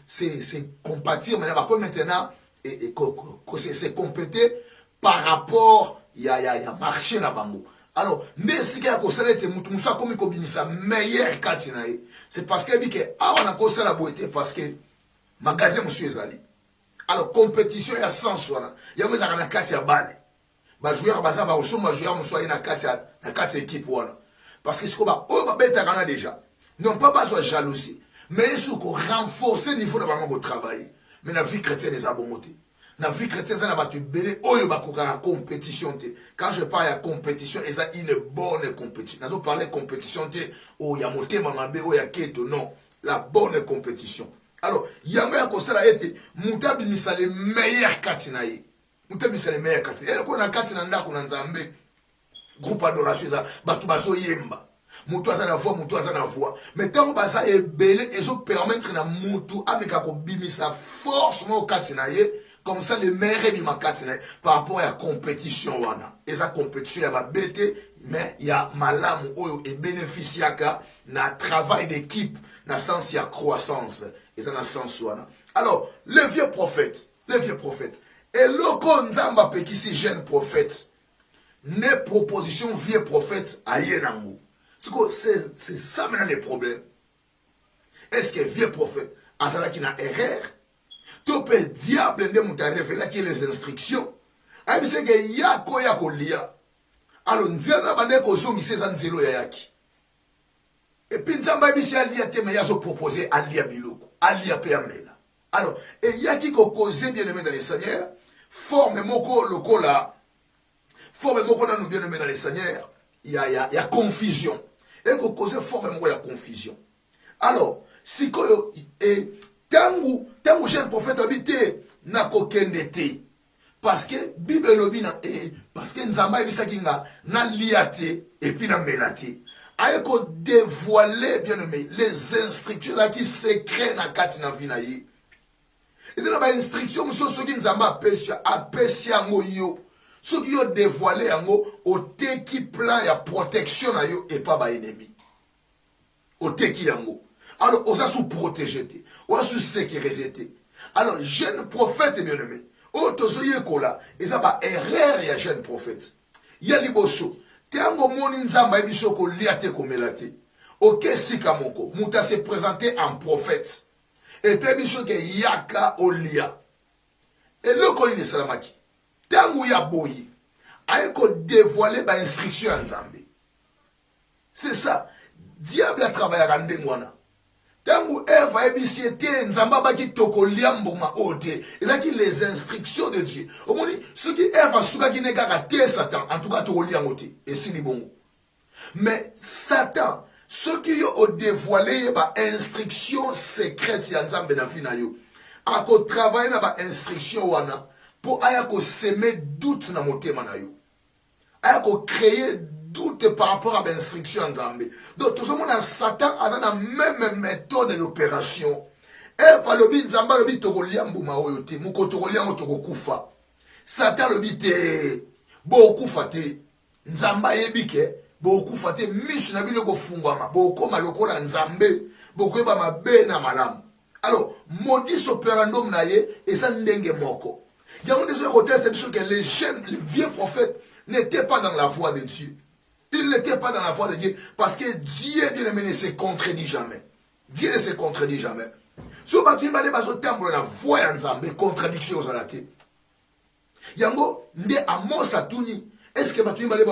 c'est compatir maintenant c'est compéter par rapport il y a marché na bango. Alors ndesi ka ko sala te mutu musa komi ko binisa meilleur kati na ye. C'est parce que dit que on a ko sala boité parce que magasin musu ezali. Alors compétition ya sens wana. Ya mweza kana kati ya bale. Ba joueur baza ba osoma joueur musoye na kati équipe wana. Parce que ce qu'on va beta kana déjà. Non pas besoin de jalousie, mais il faut renforcer le niveau de vraiment travail. Mais la vie chrétienne est à bon côté. La vie chrétienne ça va te belé oyo ba kokara compétition te. Quand je parle de compétition, et ça une bonne compétition. Nous parler de compétition te o ya motema mabe o ya keto non, la bonne compétition. Alors, yanga ya kosala ete mutabi misale meilleur katinaye. Mutabi misale meilleur katinaye. Et qu'on a katina ndako na Nzambe. Groupe adoration ça batu baso yemba. Mutu aza na voix, mutu aza na voix. Mais tant que ça est belé, et ça permettre na mutu avec a sa force mo katinaye, comme ça le meilleur bi makatinaye par rapport à la compétition wana. Et sa compétition ya ba bête, mais il y a malamu oyo et bénéficiaka na travail d'équipe, na sens ya croissance, et ça na sens wana. Alors, le vieux prophète, et loko nzamba pekisi jeune prophète, ne proposition vieux prophète à yenango. C'est ça maintenant le problème. Est-ce que vieux prophète, à ça qui n'a erreur, tu peux diable ne m'a révélé qui les instructions. Ah, c'est que yako yako lia. Alors, nzana bande ko zongi seza nzelo ya yaki. Et puis nzamba bisi alia te me yazo proposer alia biloko, alia pe amela. Alors, et yaki ko causer bien aimé dans les seigneurs, forme moko lokola, forme moko na nous bien aimé dans les seigneurs, il y a confusion. Et qu'on cause forme moko ya confusion. Alors, si ko et tangu jeune prophète habité na kokende te. Parce que Bible lobi na parce que nzamba ebisaki nga na liate et puis na melate. Aye ko dévoiler bien aimé les instructions là qui secret na kati na vina yi. Et c'est la instruction monsieur soki nzamba apesi yango yo. Soki yo dévoiler yango o te ki plan ya protection na yo et pas ba ennemi. O te ki yango. Alors osa sous protéger te, osa sous sécuriser te. Alors jeune prophète bien aimé. O tozoye kola, eza ba erreur ya jeune prophète. Ya liboso, tango moni nzamba ebiso ko liate ko melate. Ok sika moko, muta se présenter en prophète. Et puis biso ke yaka olia. Et le koli ne salamaki. Tango ya boyi, aye ko dévoiler ba instruction nzambe. C'est ça. Diable a travaillé à Randengwana. Tango Eva ebisiete nzamba baki toko liamboma ote. Ezaki les instructions de Dieu. Au moins, ce qui Eva suka ki nega te Satan, en tout cas toko liamote. Et si li bongo. Mais Satan, ce qui ont dévoilé ba instruction secrète ya nzambe na vie na yo. Ako travailler na ba instruction wana pour aya ko semer doute na motema na yo. Aya ko créer doute par rapport à l'instruction en Zambie. Donc, tout le monde a Satan a la même méthode d'opération. Et va le bin Zamba le bin tokoliambu maoyote, muko tokoliambu tokokufa. Satan le bin te bokufa te. Nzamba yebike bokufa te misu na bino ko fungwama. Boko malokola Nzambe, boko yeba mabe na malamu. Alors, modus operandum na ye et ça ndenge moko. Il y a des autres côtés, c'est sûr que les jeunes, les vieux prophètes n'étaient pas dans la voie de Dieu. Il n'était pas dans la foi de Dieu parce que Dieu, bien aimé, ne se contredit jamais. Dieu ne se contredit jamais. Si vous avez la voix en Zambé, contradiction aux alatés. Yango, nde amos atuni. Est-ce que vous avez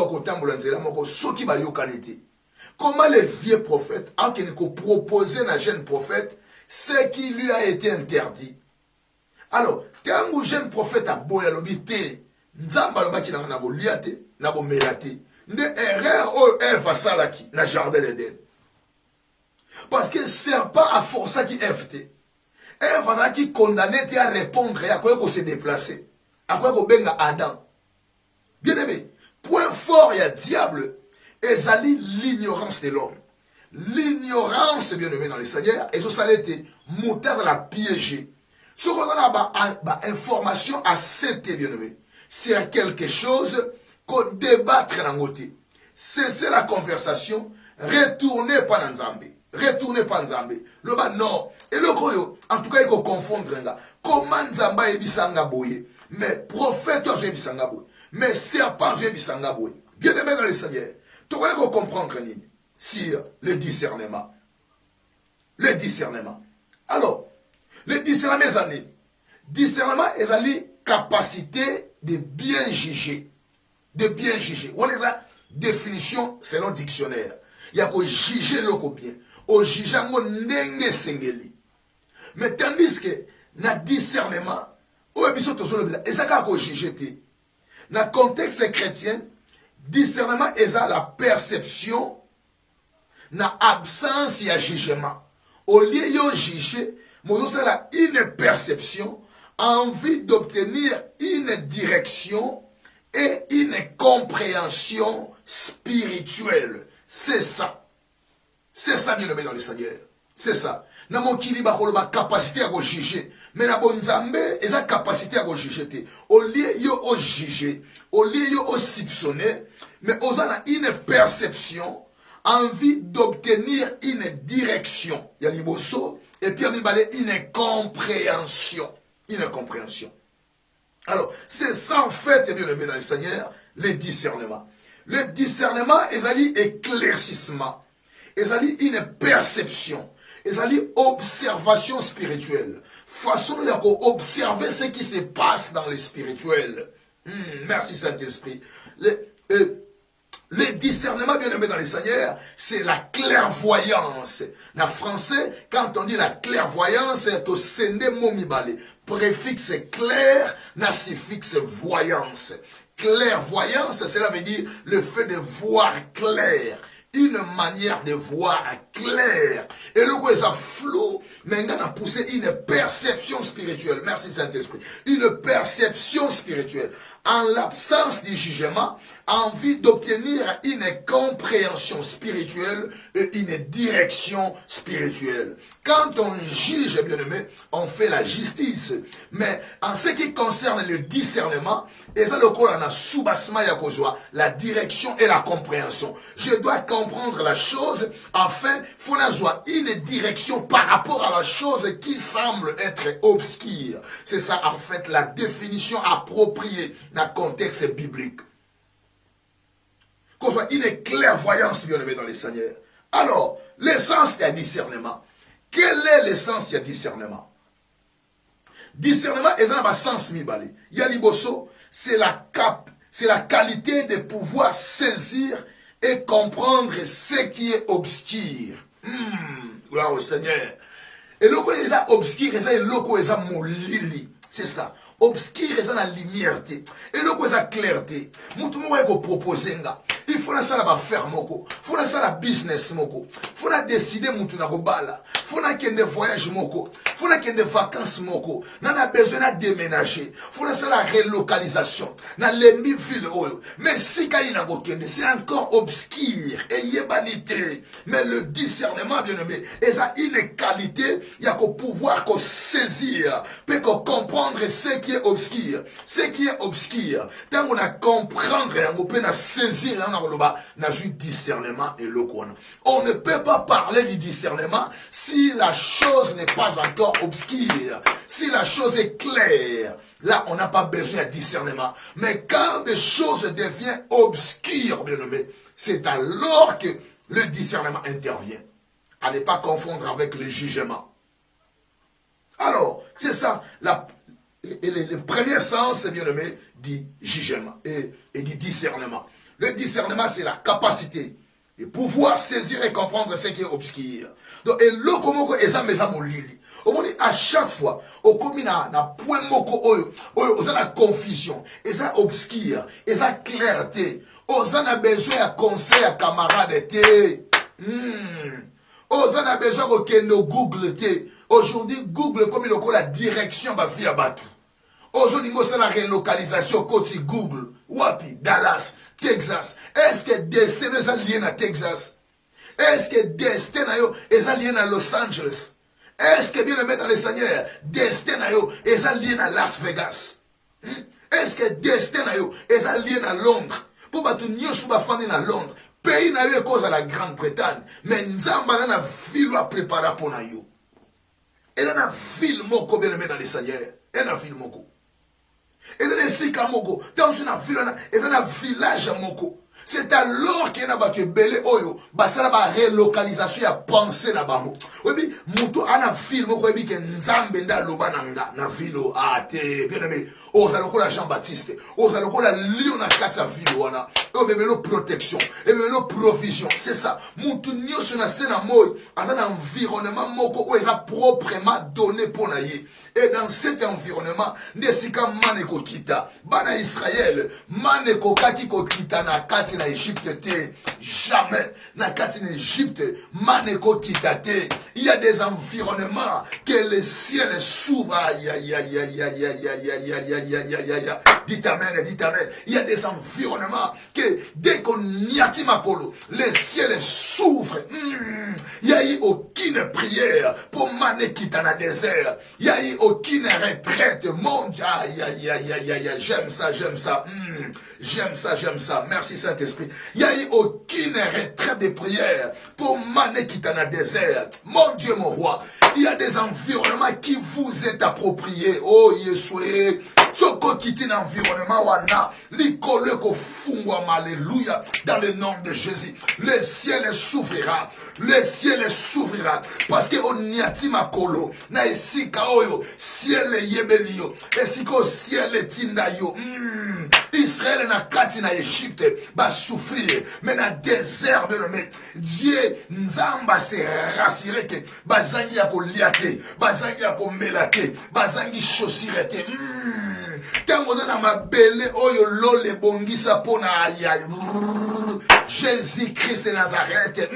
comment les vieux prophètes, alors qu'il proposé à un jeune prophète, ce qui lui a été interdit. Alors, quand un jeune prophète a beau yalobité, Nzamba lobaki na bo liate, na bo melate. De erreur ou Eve salaki na jardin d'Éden. Parce que serpent a forcé qui Eve. Eve a qui condamné à répondre et à quoi qu'on se déplacer. À quoi qu'on benga Adam. Bien aimé, point fort il y a diable et zali l'ignorance de l'homme. L'ignorance bien aimé dans les seigneurs et ça a été moutaz à la piéger. Ce qu'on a information à cette bien aimé. C'est quelque chose qu'on débattre dans côté. Cessez la conversation, retournez pas dans Zambé. Retournez pas dans Zambé. Le bas non. Et le koyo, en tout cas, il faut confondre. Comment Zamba est bisanga boye. Mais prophète, toi, je bisanga boye. Mais serpent, je bisanga boye. Bien aimé dans les seigneurs. Tu vas comprendre sur le discernement. Le discernement. Alors, le discernement, mes amis. Discernement est la capacité de bien juger. De bien juger. On les a définition selon dictionnaire. Il y a que juger le bien. Au juger mon nenge sengeli. Mais tandis que na discernement, au ebiso to solo et ça ka ko juger te. Na contexte chrétien, discernement est la perception na absence ya jugement. Au lieu de juger, moi c'est la une perception, envie d'obtenir une direction et une compréhension spirituelle. C'est ça. C'est ça, bien aimé dans le Seigneur. C'est ça. Na mokili ba koloba capacité à juger. Mais na bonzambe, eza capacité à juger. Au lieu yo au juger, au lieu yo au soupçonner, mais on a une perception, envie d'obtenir une direction. Il y a liboso, et puis on y balait une compréhension. Une compréhension. Alors, c'est ça en fait, bien aimé dans le Seigneur, le discernement. Le discernement, ezali éclaircissement. Ezali une perception. Ezali observation spirituelle. Façon d'observer ce qui se passe dans le spirituel. Merci Saint-Esprit. Le discernement, bien aimé dans le Seigneur, c'est la clairvoyance. En français, quand on dit la clairvoyance, c'est au sende momibale. Préfixe clair, na suffixe voyance. Clairvoyance, cela veut dire le fait de voir clair. Une manière de voir clair. Et le coup, ça flou, maintenant, on a poussé une perception spirituelle. Merci Saint-Esprit. Une perception spirituelle. En l'absence du jugement, envie d'obtenir une compréhension spirituelle et une direction spirituelle. Quand on juge, bien aimé, on fait la justice. Mais en ce qui concerne le discernement, et ça le coup, on a sous-bassement la direction et la compréhension. Je dois comprendre la chose, afin, faut avoir une direction par rapport à la chose qui semble être obscure. C'est ça, en fait, la définition appropriée dans le contexte biblique. Qu'on soit une clairvoyance, bien aimé dans les Seigneurs. Alors, l'essence du discernement. Quel est l'essence du discernement? Discernement est dans le sens mibali. Yaliboso, c'est la qualité de pouvoir saisir et comprendre ce qui est obscur. Gloire au Seigneur. Et le quoi est obscur, et le quoi est molili. C'est ça. Obscur est la lumière. Et le quoi est clarté. Moutou moué ko proposer nga. Il faut ça la faire moko. Faut ça la business moko. Faut la décider moutou na robala. Faut na kende voyage moko. Faut na kende vacances moko. Nana besoin de déménager. Faut ça la relocalisation. Na lembi ville oyo. Mais si kali na bokende, c'est encore obscur et yebanité. Mais le discernement, bien aimé, est une qualité, il y a qu'au pouvoir qu'on saisir, peut qu'on comprendre ce qui est obscur. Ce qui est obscur, tant on a comprendre, on peut saisir, on a un discernement et le quoi. On ne peut pas parler du discernement si la chose n'est pas encore obscure, si la chose est claire. Là, on n'a pas besoin de discernement. Mais quand des choses deviennent obscures, bien aimé, c'est alors que le discernement intervient. À ne pas confondre avec le jugement. Alors, c'est ça, le premier sens, bien aimé, du jugement et du discernement. Le discernement, c'est la capacité de pouvoir saisir et comprendre ce qui est obscur. Donc, et le comment est ça, mais à chaque fois, au commun, na point moko oyo, on a la confusion, et ça obscur, et ça clarté, on a besoin de conseil à camarade. On a besoin de Google. Aujourd'hui, Google, comme il a la direction, va via battre. Aujourd'hui, c'est la relocalisation côté Google. Wapi, Dallas, Texas. Est-ce que Destin est lié à Texas? Est-ce que Destin est lié à Los Angeles? Est-ce que bien aimé dans le Seigneur, Destin est lié à Las Vegas? Est-ce que Destin est lié à Londres? Pour que tout le monde soit à Londres. Pays n'a eu cause à la Grande-Bretagne, mais Nzamba n'a ville à préparer pour nous. Et là, n'a ville moko bien aimé dans le Seigneur. Et n'a ville moko. Et là, n'a sika moko. Dans une ville, et là, n'a village moko. C'est alors qu'il y a un belé oyo, basala ba relocalisation ya penser na bango. Oui, muto ana ville moko ebi ke Nzambe nda loba na ville ate bien aimé. Ozalokola Jean-Baptiste, ozalokola lion na kati ya ville wana. Ememelo protection, ememelo provision, c'est ça. Mutu nyoso na sena moy, azana environnement moko où eza proprement donné pour naye. Et dans cet environnement, nesika maneko kita, bana Israël, maneko kaki ko kita na kati na Égypte te, jamais na kati na Égypte, maneko kita te. Il y a des environnements que le ciel s'ouvre. Aïe, aïe, aïe, aïe, aïe, aïe, aïe, aïe, aïe, aïe, aïe, aïe, aïe. Dites amen, dites amen. Il y a des environnements que dès qu'on y a Timakolo, le ciel s'ouvre. Il n'y a eu aucune prière pour maner quitter dans le désert. Il n'y a eu aucune retraite. Mon Dieu, aïe, aïe, aïe, aïe, aïe, j'aime ça, j'aime ça. J'aime ça, j'aime ça. Merci Saint-Esprit. Il n'y a eu aucune retraite de prière pour maner quitter dans le désert. Mon Dieu, mon roi. Il y a des environnements qui vous est appropriés. Oh, Yeshua. Soko quitter l'environnement wana, l'ikole ko fungwa, alléluia, dans le nom de Jésus. Le ciel s'ouvrira. Le ciel s'ouvrira. Parce que on y a timakolo, na esika oyo, ciel yebelio, esiko ciel tindayo. Israël na kati na Égypte, va souffrir. Mais na désert, mais Dieu, nzamba se rassuré que, bazangi ya ko liate, bazangi ya ko melate, bazangi chaussirete. Tango na mabele oyo lole bongisa pona ayay. Jésus-Christ de Nazareth.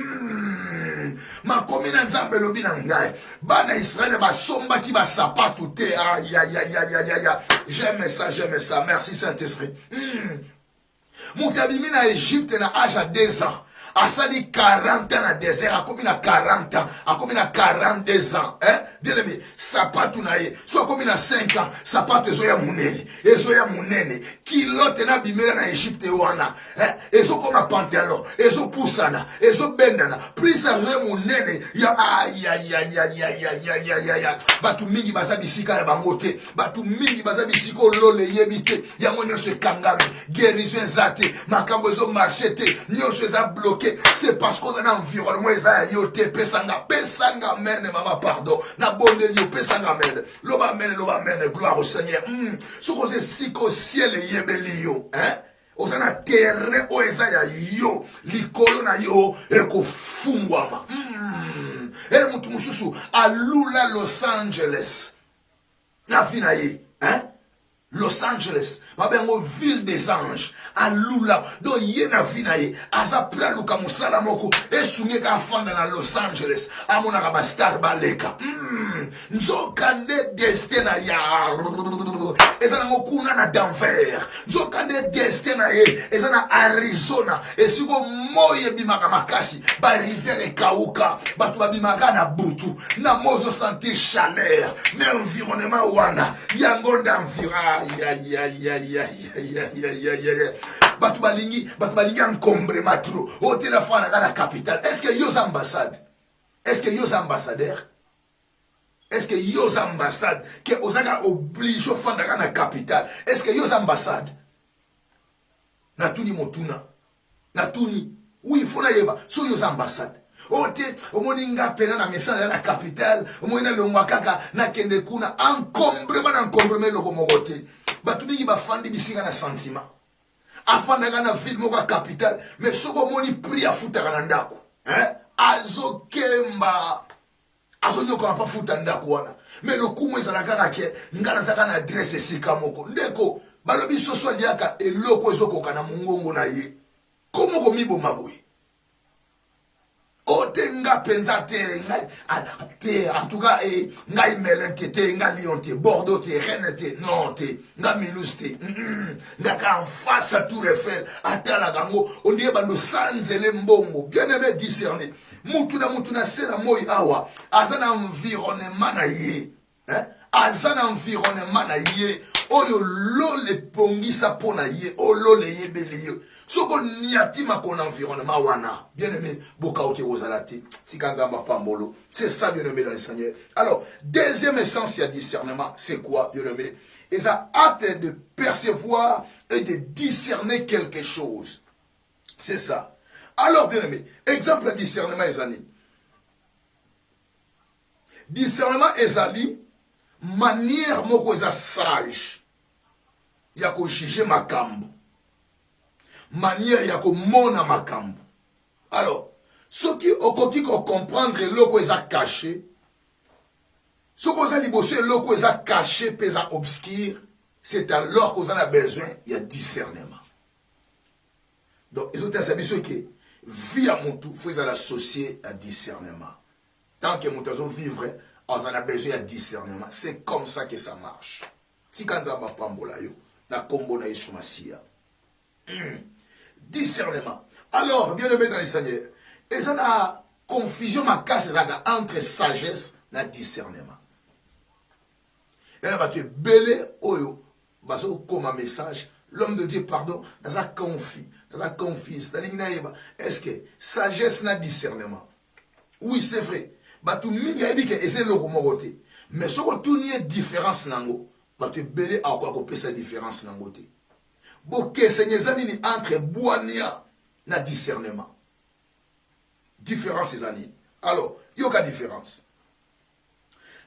Makomina nzambe lobi na ngai. Bana Israël ba somba ki ba sapatu te. Aïe aïe aïe aïe aïe aïe. J'aime ça, j'aime ça. Merci Saint-Esprit. Moukabimi na Égypte na âge à 2 ans. Asali 40 ans na désert, a commis na 40 ans, a commis na 42 ans, hein? Bien aimé, sapatu na ye, soit commis na 5 ans, sapatu ezoya munene, kilote na bimela na Égypte wana, hein? Ezo koma pantalon, ezo pusana, ezo bendana, plus ezoya munene, ya aïe aïe aïe aïe aïe aïe aïe aïe aïe, batu mingi baza bisika ya bangote, batu mingi baza bisiko lole yebite, ya monyo se kangame, guérison zate, makambo ezo marchete, nyonso eza bloqué. C'est parce qu'on a un environnement, yote, pesanga, mène, maman, pardon, na bonne yo, pesanga, mène, loba, mène, gloire au Seigneur. Ce qu'on sait, si qu'au ciel, yebelio, hein, on a terrain, o ezaya yo, likolo na yo, eko fungwama. Et mutu mususu, alula Los Angeles, na finaye, hein, Los Angeles, mabengo ville des anges, à Lula, donc yena vinaye, aza praluka musala moko, esunge ka fanda na Los Angeles, amona ka star baleka. Nzokande destena ya, ezana ngokuna na Denver, nzokande destena ye, ezana Arizona, esiko moye bimaka makasi, ba rivière kauka, batu babimaka na butu, na mozo sentir chaleur, mais environnement wana, yangonda environnement. Aïe, aïe, aïe, aïe, aïe, aïe, aïe, aïe, aïe. Batubalingi encombré matro. Au téléphone à la capitale. Est-ce que yos ambassade? Est-ce que yos ambassadeur? Est-ce que yos ambassade? Que osaga oblige au fond de la capitale. Est-ce que yos ambassade? Natuni motuna. Natuni. Oui, il faut la yeba. So yos ambassade. Ote, omoninga pena na message na capitale, omoina le mwakaka na kende kuna encombrement loko mogote. Batu mingi bafandi bisinga na sentiment. Afanda na ville moko capitale, mais soko moni pri afuta kana ndako. Hein? Azo kemba. Azo nyoko pa futa ndako wana. Mais le kumo ezala kaka ke ngana zaka na adresse sika moko. Ndeko, balobi soso liaka eloko ezoko kana mungongo na ye. Komo ko mibo maboy. Otenga penza te en tout cas ngai melente te ngai Lyon te Bordeaux te Rennes te non te ngai Mulhouse te nga en face à Tour Eiffel atala gango on dit ba no sanzele mbongo bien aimé discerner mutuna sena moyi awa azana environnement na ye hein azana environnement na ye oyo lo le pongisa pona ye o lo le yebeli yo. Soko niatima kon environnement wana. Bien aimé, bokaote wozalati. Sikanzamba pambolo. C'est ça, bien aimé, dans le Seigneur. Alors, deuxième essence, il y a discernement. C'est quoi, bien aimé? Et ça hâte de percevoir et de discerner quelque chose. C'est ça. Alors, bien aimé, exemple de discernement, Ezali. Discernement, Ezali, manière moko eza sage. Il y a qu'on juger ma cambo. Manière ya ko mona makambo. Alors, ceux qui okoki ko comprendre loko eza caché, ceux qui ont libossé loko eza caché pesa obscur, c'est alors qu'on a besoin, il y a discernement. Donc, ils ont dit ceux qui vie à mon tour, faut l'associer à discernement. Tant que nous devons vivre, on a besoin de discernement. C'est comme ça que ça marche. Si quand on va pambola yo, na kombo na Yesu Masia. Discernement. Alors, bien aimé dans les Seigneurs, et ça a confusion ma casse entre sagesse et discernement. Et là, tu es belé oyo, baso comme un message, l'homme de Dieu, pardon, dans sa confie, est-ce que sagesse et discernement? Oui, c'est vrai. Bah, tout le monde a dit que c'est le romoroté. Mais ce que tu n'y a différence nango, bah, tu es belé à quoi couper sa différence nango. Bon, que c'est entre boania et discernement. Différence, c'est ça. Alors, il y a une différence.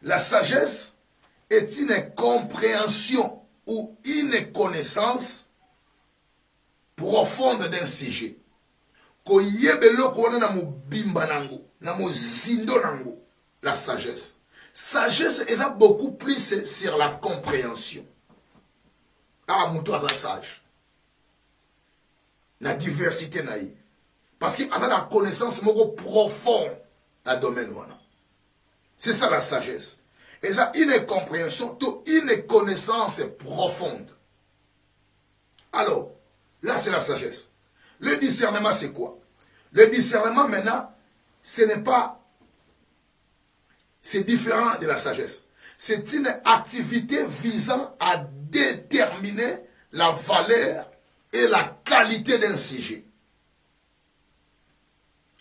La sagesse est une compréhension ou une connaissance profonde d'un sujet. Ko yebelo ko na mo bimba nango, na mo zindo nango, la sagesse. Sagesse est beaucoup plus sur la compréhension. Ah, moutou a sage. La diversité naïe. Parce qu'il y a la connaissance profonde dans le domaine. C'est ça la sagesse. Et ça, une compréhension, une connaissance profonde. Alors, là, c'est la sagesse. Le discernement, c'est quoi? Le discernement, maintenant, ce n'est pas... C'est différent de la sagesse. C'est une activité visant à déterminer la valeur et la qualité d'un sujet.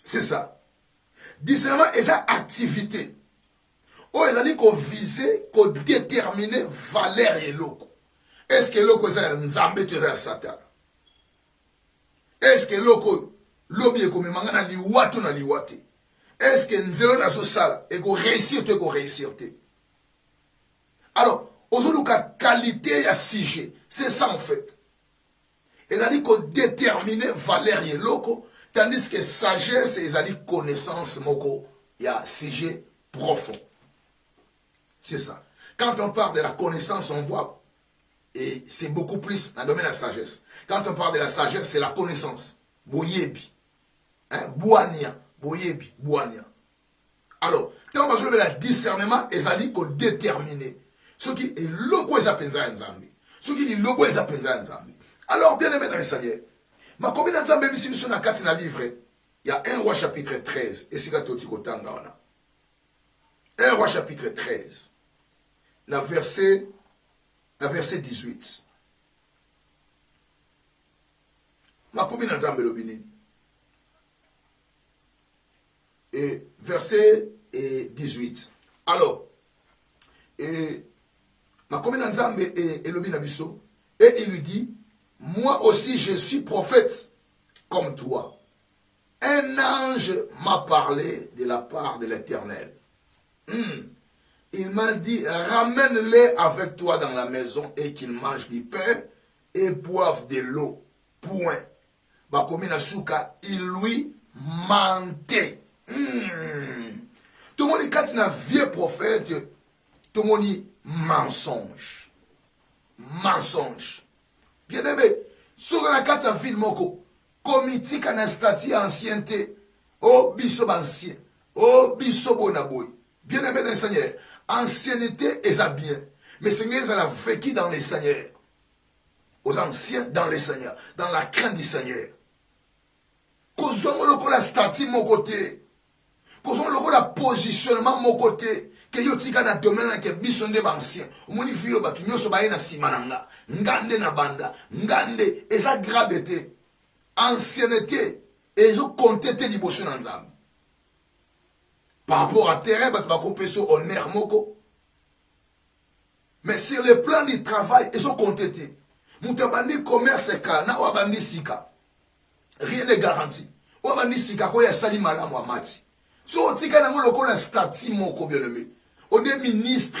C'est ça. Discernement est une activité. Où il a dit qu'on visait, qu'on déterminait valeur et loco. Est-ce que loco est un nzambe tu es Satan? Est-ce que loco lobi est comme mangana liwatu na liwate? Est-ce que nzelo na so sala et qu'on réussir te qu'on réussir te? Alors, aujourd'hui la qualité ya sujet, c'est ça en fait. Il a dit qu'on déterminait valeur et loco. Tandis que sagesse, ils ont dit connaissance, moko, il y a sujet profond. C'est ça. Quand on parle de la connaissance, on voit, et c'est beaucoup plus dans le domaine de la sagesse. Quand on parle de la sagesse, c'est la connaissance. Boyebi. Hein? Boania. Boyebi. Boania. Alors, quand on va jouer le discernement, ils ont dit qu'on détermine. Ce qui est logo, ils appellent ça un zambi. Ce qui est logo, ils appellent ça un zambi. Alors, bien aimé dans les Seigneurs, ma commune de Zambé, si nous sommes dans le livre, il y a 1 roi chapitre 13. Et c'est quand tu as 1 roi chapitre 13. La verset 18. Ma commune de Zambé, et verset 18. Alors, et ma commune de Zambé et l'Obinabiso, et il lui dit, moi aussi je suis prophète comme toi. Un ange m'a parlé de la part de l'Éternel. Il m'a dit, ramène-les avec toi dans la maison et qu'ils mangent du pain et boivent de l'eau. Point. Bakomina Souka, il lui mentait. Tout le monde dit, quand il y a un vieux prophète, tout le monde dit mensonge. Mensonge. Bien aimé, sur la carte de ville moko, comité canastati ancienneté, oh biso ancien, oh biso bonaboy. Bien aimé dans le Seigneur, ancienneté est bien, mais Seigneur a vécu dans les Seigneurs, aux anciens dans les Seigneurs, dans la crainte du Seigneur. Kozongo la statue mon côté, kozongo la positionnement mon côté. Que yo tika na domaine ke biso nde ancien omoni vilo batu nyoso baye na simananga ngande na banda ngande eza gradete ancienneté ezo compter liboso na nzambe par rapport à terrain batu bakopé so honneur moko mais sur le plan du travail ezo compter mutu bandi commerce ka na o bandi sika rien n'est garanti o bandi sika ko ya sali malamu amati so tika na ngolo la statut moko bien aimé. On est ministre,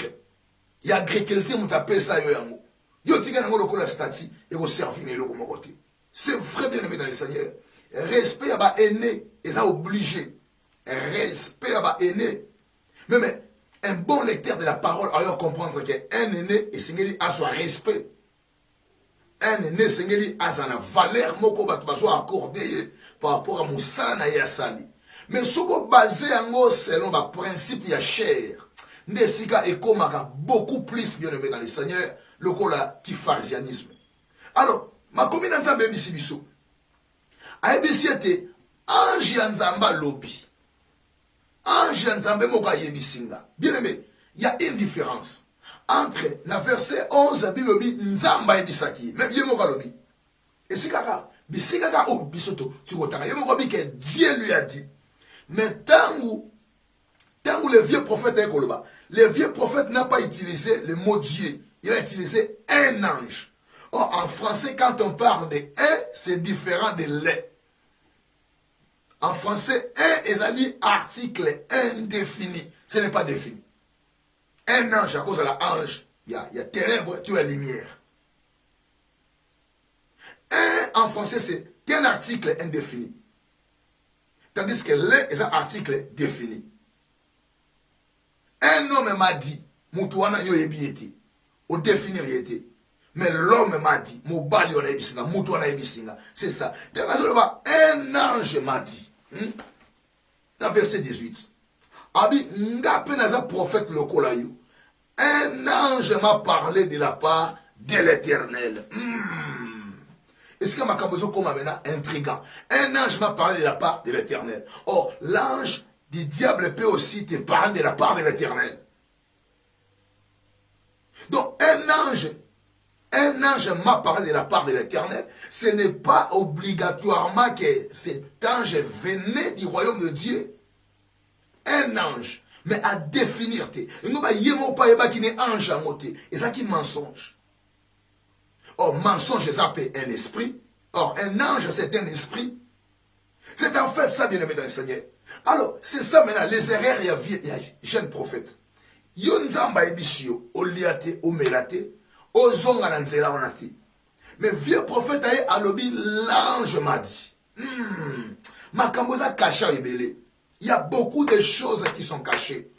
il y a agriculture, on t'appelle ça yo. Yo tika nango loko la statut et vous servir les loko côté. C'est vrai bien aimé dans les seigneurs. Respect à ba aîné, ils sont obligés. Respect à ba aîné. Mais un bon lecteur de la parole a comprendre qu'un aîné et seigneur a son respect. Un aîné seigneur a sa valeur moko bat baso accordé par rapport à moussala na yasali. Mais ce qui basé selon le principe ya chair, Nesika ekomaka beaucoup plus bien aimé dans les seigneurs, le kola qui pharisianisme. Alors, ma commune nzambe ebisi biso. Aebisi ete ange ya nzamba lobi. Ange ya nzambe moka yebisinga. Bien aimé, il y a une différence entre la verset 11 Bible bi nzamba ebisaki, même yemoka lobi. Et si kaka bisikaka o bisoto tukotanga yemoka bi que Dieu lui a dit. Mais tangu le vieux prophète est koloba. Le vieux prophète n'a pas utilisé le mot Dieu. Il a utilisé un ange. Or, en français, quand on parle de un, c'est différent de les. En français, un est un article indéfini. Ce n'est pas défini. Un ange, à cause de l'ange, il y a ténèbres, tu as lumière. Un, en français, c'est un article indéfini. Tandis que les est un article défini. Un homme m'a dit, Moutouana yo ebieti, au définir yeti. Mais l'homme m'a dit, Moubali on a ebisinga, Moutouana ebisinga. C'est ça. Un ange m'a dit. Dans verset 18. Abi, nga penaza prophète le kolayo. Un ange m'a parlé de la part de l'Éternel. Est-ce que ma kambozo comme maintenant intrigant? Un ange m'a parlé de la part de l'Éternel. Or, l'ange du diable peut aussi te parler de la part de l'Éternel. Donc, un ange m'a parlé de la part de l'Éternel. Ce n'est pas obligatoirement que cet ange venait du royaume de Dieu. Un ange, mais à définir. Il n'y a pas qui n'est ange à moté. Et ça qui est mensonge. Or, mensonge, ça peut un esprit. Or, un ange, c'est un esprit. C'est en fait ça, bien aimé dans le Seigneur. Alors, c'est ça maintenant, les erreurs, il y a jeune prophète. Yonzamba ebisio, oliate, omelate, ozonga nanzela onati. Mais vieux prophète aye alobi, l'ange m'a dit. Makamboza cacha ebele. Il y a beaucoup de choses qui sont cachées.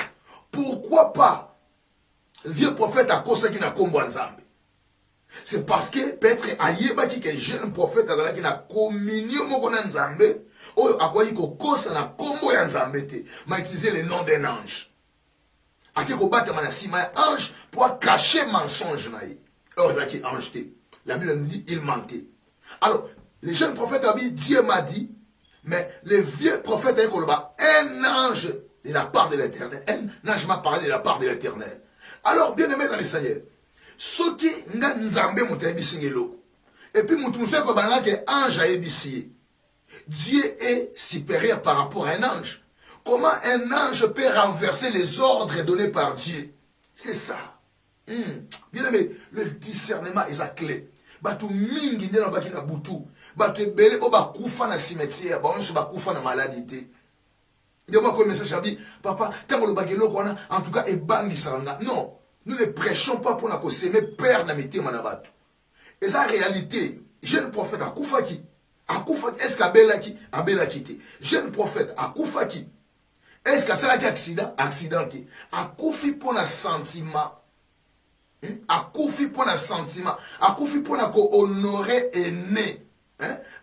Pourquoi pas vieux prophète a cause qui n'a kombo nzambe? C'est parce que peut-être ayeba qui est jeune prophète a qui n'a communion moko na nzambe. Oyo akoyi ko kosa na kombo ya nzambe te, m'a utilisé le nom d'un ange. Aki ko bata manasima ya ange pour cacher mensonge na ye. Or zaki ange te. La Bible nous dit il mentait. Alors, les jeunes prophètes ont dit Dieu m'a dit, mais les vieux prophètes ont dit un ange de la part de l'Éternel. Un ange m'a parlé de la part de l'Éternel. Alors, bien aimé dans les Seigneurs, ceux qui nga nzambe muta ebisingelo. Et puis mutu muswe ko banana que ange a ebisiye. Dieu est supérieur par rapport à un ange. Comment un ange peut renverser les ordres donnés par Dieu? C'est ça. Bien aimé, le discernement est la clé. Batu mingi ndena baki na butu. Batu ebele oba kufa na cimetière, ba onso ba kufa na maladie. Ndio moi comme message dit, papa, tango lo bagelo kona en tout cas ebangi saranga. Non, nous ne prêchons pas pour na ko semer père na mitema na batu. Et ça réalité, jeune prophète a kufa ki est-ce qu'Abelaki quitté? Jeune prophète, Akoufaki. Est-ce qu'à cela qui accidenté? Akoufi pour un sentiment. Akoufi pour un sentiment. Akoufi pour un honorer aîné.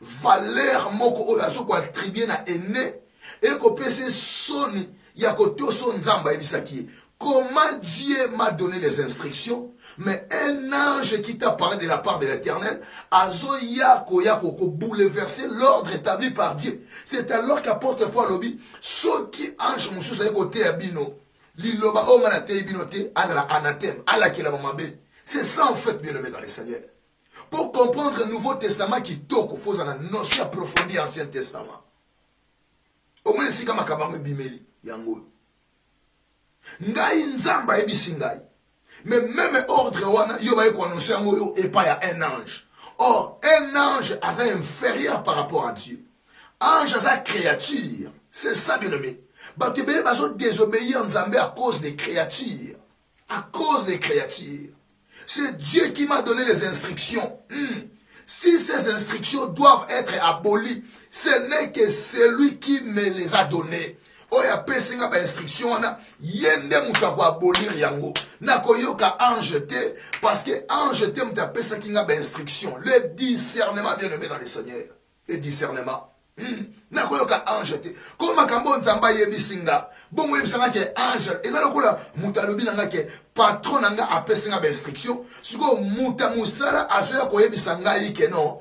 Valeur moko oyazo ko attribuer na aîné. Et ko pese soni yakoto son nzamba ebisaki. Comment Dieu m'a donné les instructions? Mais un ange qui t'a parlé de la part de l'Éternel, azo yako bouleverser l'ordre établi par Dieu. C'est alors qu'apporte Paul lobby, ceux qui ange monsieur sa côté abino, liloba omanate binote, ala anathème, ala qui la mamabe. C'est ça en fait bien aimé dans les Seigneurs. Pour comprendre le Nouveau Testament qui toque, il faut une notion approfondie Ancien Testament. Au moins si kama kabango bimeli yango. Ngai nzamba ebisi ngai. Mais même ordre wana yo ba ko annoncer ngo et pas y a un ange. Or un ange est inférieur par rapport à Dieu. Ange est une créature. C'est ça bien aimé. Ba te bele bazo désobéir nzambe à cause des créatures. À cause des créatures. C'est Dieu qui m'a donné les instructions. Si ces instructions doivent être abolies, ce n'est que celui qui me les a données. Oya pesinga ba instruction na yende mutako abolir yango na koyoka ange te parce que ange te muta pesa kinga ba instruction. Le discernement bien aimé dans les seigneurs, le discernement nakoyoka ange te ko makambo nzamba yebisinga bongo yebisanga ke ange eza lokola mutu alobi nanga ke patron nanga apesinga bainstruction siko muta musala azoya koyebisa ngai ke non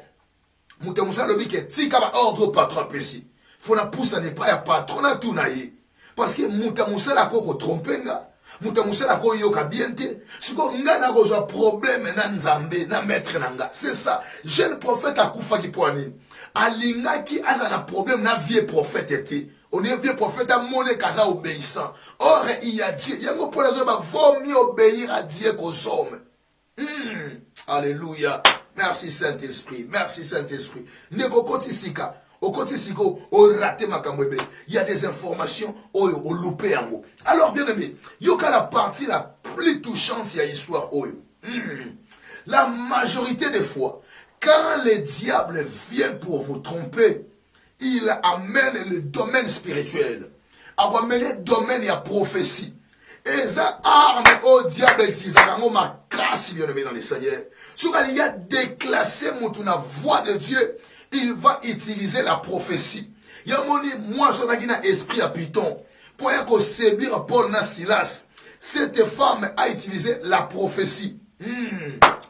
muta musala lobi ke tika ba ordre patron apesi fona poussa ne pas ya patron na tuna ye parce que muta musala ko tromper nga muta musala ko yoka bien te siko nga na kozwa problème na nzambe na maître nanga c'est ça jeune prophète akufa ki poani alingaki aza na problème na vieux prophète était on est vieux prophète à monnaie kaza obéissant or il y a Dieu yango pour les hommes vaut mieux obéir à Dieu qu'aux hommes. Alléluia, merci Saint-Esprit, merci Saint-Esprit. Neko kotisika au côté siko au raté makambo ebe il y a des informations au loupé yango. Alors bien aimé yoka la partie la plus touchante ya histoire oyo. La majorité des fois quand le diable vient pour vous tromper, il amène le domaine spirituel. Il amène le domaine de la prophétie. Et ça arme au diable utilise ma casse bien aimé dans les seigneurs. Sur il y a déclassé la voix de Dieu, il va utiliser la prophétie. Il y a moi je suis esprit à Python pour que séduire Paul na Silas. Cette femme a utilisé la prophétie.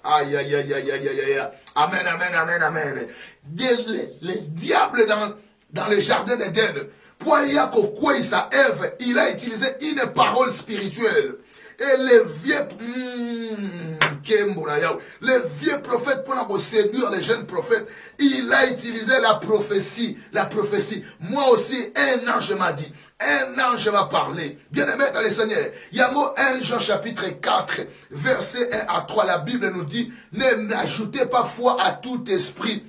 Aïe, aïe, aïe, aïe, aïe, aïe. Amen, amen, amen, amen. Le diable dans le jardin d'Éden, pour y sa Ève, il a utilisé une parole spirituelle. Et les vieux prophètes, pour séduire les jeunes prophètes, il a utilisé la prophétie. La prophétie. Moi aussi, un ange m'a dit. Un ange m'a parlé. Bien aimé dans les seigneurs. Il y a 1 Jean chapitre 4, verset 1 à 3. La Bible nous dit, n'ajoutez pas foi à tout esprit.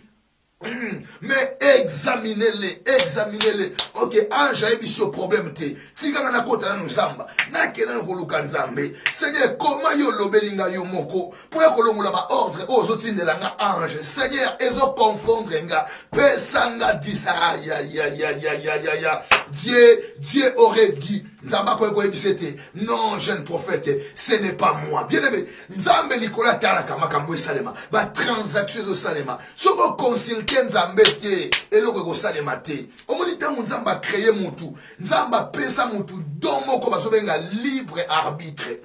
Mais examinez-les, examinez-les. Ok, ange a un problème te. Si quand on a côté là nous samba, na kena nous koluka nzambe. Seigneur, comment yo lobelinga yo moko? Pour que l'on ba ordre aux autres de la ange. Seigneur, ezo confondre nga. Pesanga dit aïe aïe aïe aïe aïe aïe aïe. Dieu aurait dit. Nzamba ko ebisete. Non, jeune prophète, ce n'est pas moi. Bien aimé, nzambe likola talaka makambo salema. Ba transaction de salema. Soko consulter nzambe te eloko ko salema te. Omoni tango nzamba créer mutu. Nzamba pesa mutu domo ko basobenga libre arbitre.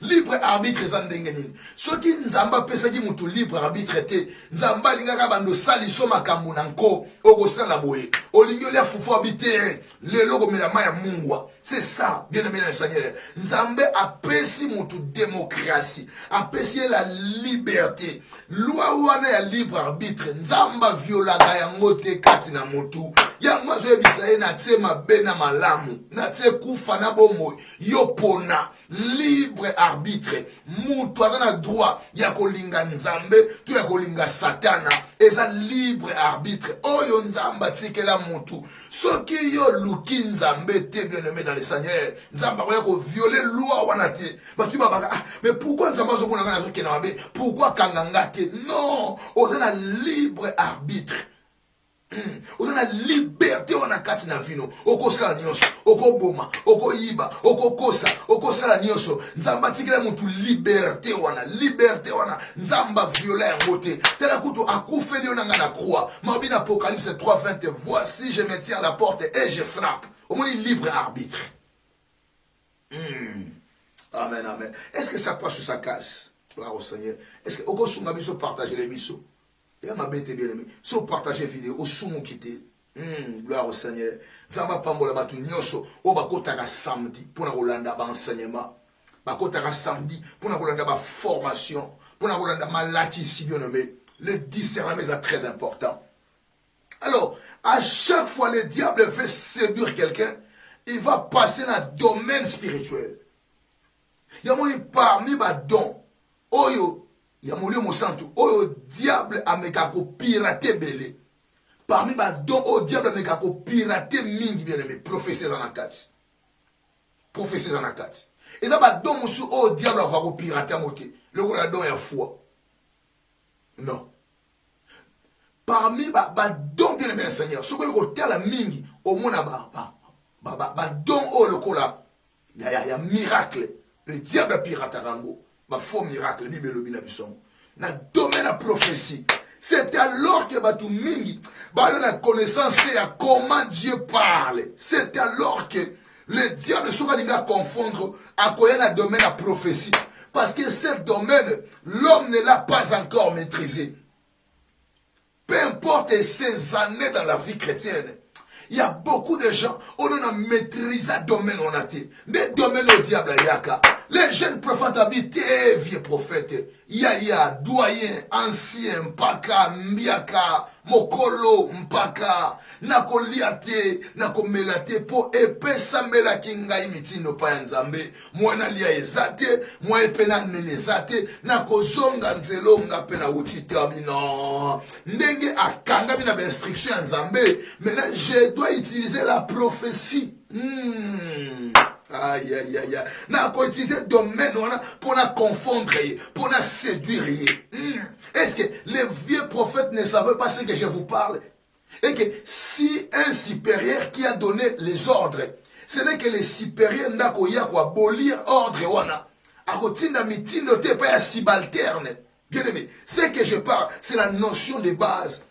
Libre arbitre za ndenge nini. Soki nzamba pesa ki mutu libre arbitre te. Nzamba lingaka bando saliso makambo nanko oko sala boye. Olingo le fufu habité le logo mela maya mungwa. C'est ça, bien aimé le Seigneur. Nzambe a pesi mutu démocratie, a pesi la liberté. Loi wana ya libre arbitre. Nzamba viola ga yango te kati na mutu. Yango zo ebisa na te mabe na malamu, na te kufa na bomo yopona. Libre arbitre. Mutu azana droit ya kolinga nzambe, tu ya kolinga satana. Eza libre arbitre. Oyo nzamba tikela mutu. Soki yo luki nzambe te bien aimé dans le Seigneur. Nzamba koya ko violer loi wana te. Batu ba mais pourquoi nzamba zo kuna zo kena mabe? Pourquoi kanganga te? Non, ozana libre arbitre. On a la liberté, on a kati na vino. Oko sala nyoso, oko boma, oko yiba, oko kosa, oko sala nyoso. Nzamba tikela mutu liberté wana. Nzamba viola yango te. Tela kutu akufeli onanga na croix. Mabi na Apocalypse 3:20. Voici je me tiens à la porte et je frappe. Au moins libre arbitre. Amen, amen. Est-ce que ça passe sur sa case? Gloire au Seigneur. Est-ce que oko sunga biso partager les biso? Et ma bête bien aimé. Si on partage vidéo, au sous quitté. Gloire au Seigneur. Zamba pambola batu nyoso. O bakotaka samedi. Pour na Rolanda ba enseignement. Bakotaka samedi. Pour na Rolanda ba formation. Pour na Rolanda malaki si bien aimé. Le discernement est très important. Alors, à chaque fois le diable veut séduire quelqu'un, il va passer dans le domaine spirituel. Il y a mon parmi ba don. Oyo. Il y a mon santo. Oh, diable a mekako piraté belé. Parmi ba don, oh, diable a mekako piraté mingi bien aimé. Professeur en akati. Professeur en akati. Et là, ba don moussou, oh, diable a mekako piraté à moté. Le gros la don est foi. Non. Parmi ba don bien aimé le Seigneur. Ce que vous avez la mingi, au moins ba don, oh, le cola. Il y a miracle. Le diable a piraté à rango. Ba faux miracle, Bible le binabisom. Na domaine la prophétie. C'est alors que Batu Mingi a la connaissance de comment Dieu parle. C'est alors que le diable va confondre à quoi il y a un domaine à prophétie. Parce que ce domaine, l'homme ne l'a pas encore maîtrisé. Peu importe ses années dans la vie chrétienne, il y a beaucoup de gens, on a maîtrisé le domaine, on a été. Mais le domaine au diable, yaka. Les jeunes prophètes habitent, vieux prophètes. Yaya, doyen, ancien, mpaka, mbiaka, mokolo, mpaka, nako liate, nako melate, po epesa melaki ngai mitindo pa ya nzambe, mwana lia ezate, mwa epena nelezate, nako zonga nzelonga pena utitabi, non. Ndenge akanga mina instruction ya nzambe, maintenant je dois utiliser la prophétie. Aïe, aïe, aïe, aïe. N'a qu'à utiliser le domaine pour la confondre, pour la séduire. Est-ce que les vieux prophètes ne savaient pas ce que je vous parle? Et que si un supérieur qui a donné les ordres, ce n'est que les supérieurs n'a qu'à abolir ordre, wana. A kotinda mitindo te pas subalterne. Bien aimé, ce que je parle, c'est la notion de base.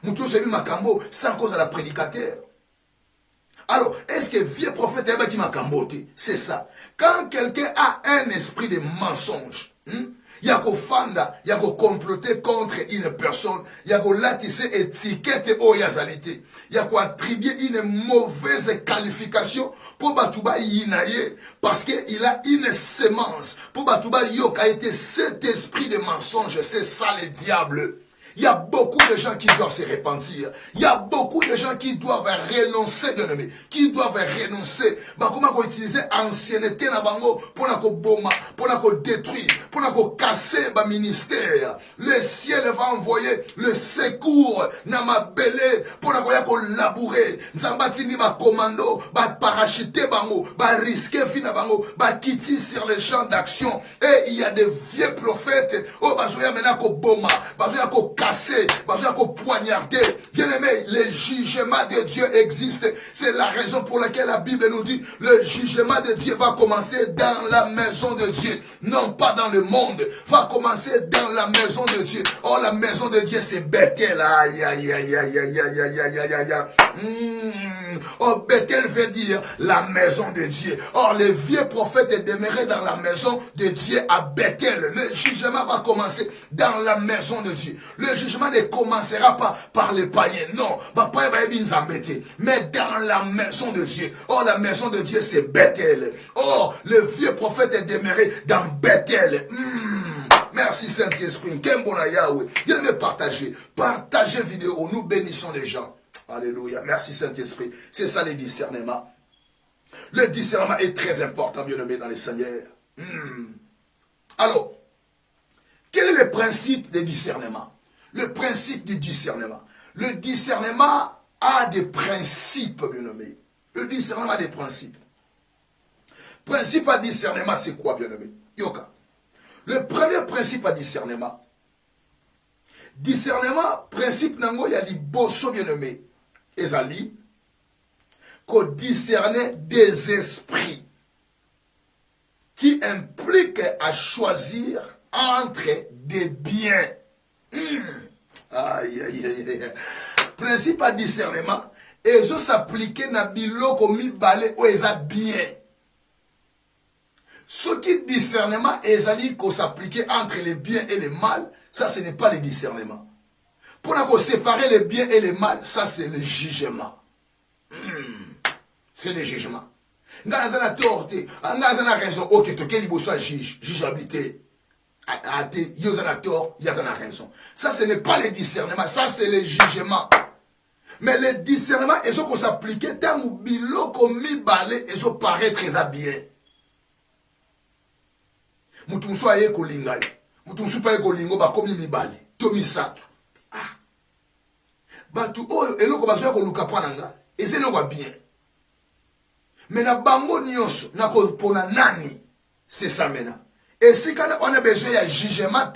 Moutou se makambo sans cause à la prédicateur. Alors, est-ce que vieux prophète est bâti makambote? C'est ça. Quand quelqu'un a un esprit de mensonge, il y a qu'au fanda, il y a qu'au comploter contre une personne, il y a qu'au latisser étiquette au yazalité, il y a qu'au attribuer une mauvaise qualification pour Batouba Yinaye, parce qu'il a une sémence. Pour Batouba Yok a été cet esprit de mensonge, c'est ça le diable. Il y a beaucoup de gens qui doivent se repentir. Il y a beaucoup de gens qui doivent renoncer de l'ennemi. Qui doivent renoncer. Bah, comment qu'on utilise ancienneté na bango pour la boma, pour la détruire, pour la casser ba ministère. Le ciel va envoyer le secours na ma belé pour la labourer. Nzambatini ba commando, ba parachuter bango, ba risquer fina bango, ba quitter sur les champs d'action. Et il y a des vieux prophètes. Oh, bazoya mena ko boma, bazoya ko casser, bazoya ko poignarder. Bien aimé, le jugement de Dieu existe. C'est la raison pour laquelle la Bible nous dit le jugement de Dieu va commencer dans la maison de Dieu, non pas dans le monde. Va commencer dans la maison de Dieu. Oh, la maison de Dieu, c'est Bethel. Aïe, aïe, aïe, aïe, aïe, aïe, aïe, aïe, aïe, aïe. Oh, Bethel veut dire la maison de Dieu. Or, les vieux prophètes demeuraient dans la maison de Dieu à Bethel. Le jugement va commencer dans la maison de Dieu. Le jugement ne commencera pas par les païens. Non, mais dans la maison de Dieu. Or, la maison de Dieu, c'est Bethel. Or, le vieux prophète est demeuré dans Bethel. Merci Saint-Esprit. Kembona Yahweh. Viens me partager. Partagez vidéo. Nous bénissons les gens. Alléluia. Merci Saint-Esprit. C'est ça le discernement. Le discernement est très important, bien-aimé dans les Seigneurs. Alors, quel est le principe du discernement? Le principe du discernement. Le discernement a des principes, bien-aimé. Le discernement a des principes. Principe à discernement, c'est quoi, bien-aimé? Yoka. Le premier principe à discernement. Discernement, principe nango ya liboso, bien-aimé. Ezali, qu'on discerne des esprits qui impliquent à choisir entre des biens. Aïe, aïe, aïe, aïe. Principe à discernement, et ça s'applique na biloko mi balé ou eza bien. Ce qui discernement ezali qu'on s'applique entre les biens et les mal, ça ce n'est pas le discernement. Pour séparer les biens et les mal, ça c'est le jugement. C'est le jugement. Ngazana torté, ngazana raison, ok, to keli bosso juge, juge habité. Ate, yozana tort, yazana raison. Ça ce n'est pas le discernement, ça c'est le jugement. Mais le discernement, ils ont qu'on s'appliquer tant ou biloko mi balé, ils ont paraître très bien. Mutumso aye kolingai. Mutumso pa kolingo ba komi mi balé. Tomi sato. Batu oyo eloko bazoya koluka pananga ezelo kwa bien. Mais na bango nyonso na ko pona nani c'est ça maintenant. Et si quand on a besoin de jugement,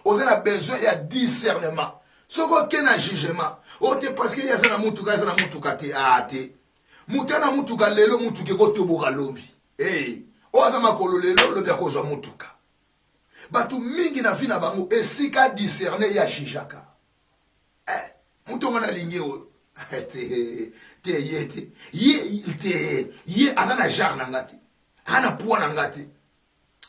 on a besoin de discernement. Ce qu'on a jugement, parce qu'il y a un mutuka, il y a un mutuka te. Mutana mutuka lelo mutuke ko toboka lobi. Eh, ozama kolo lelo lobi akozwa mutuka. Batu mingi na vina bango et si ka discerner ya jijaka. mutonga na lingi oyo te yete ye azana jar na ngati ana poa na ngati.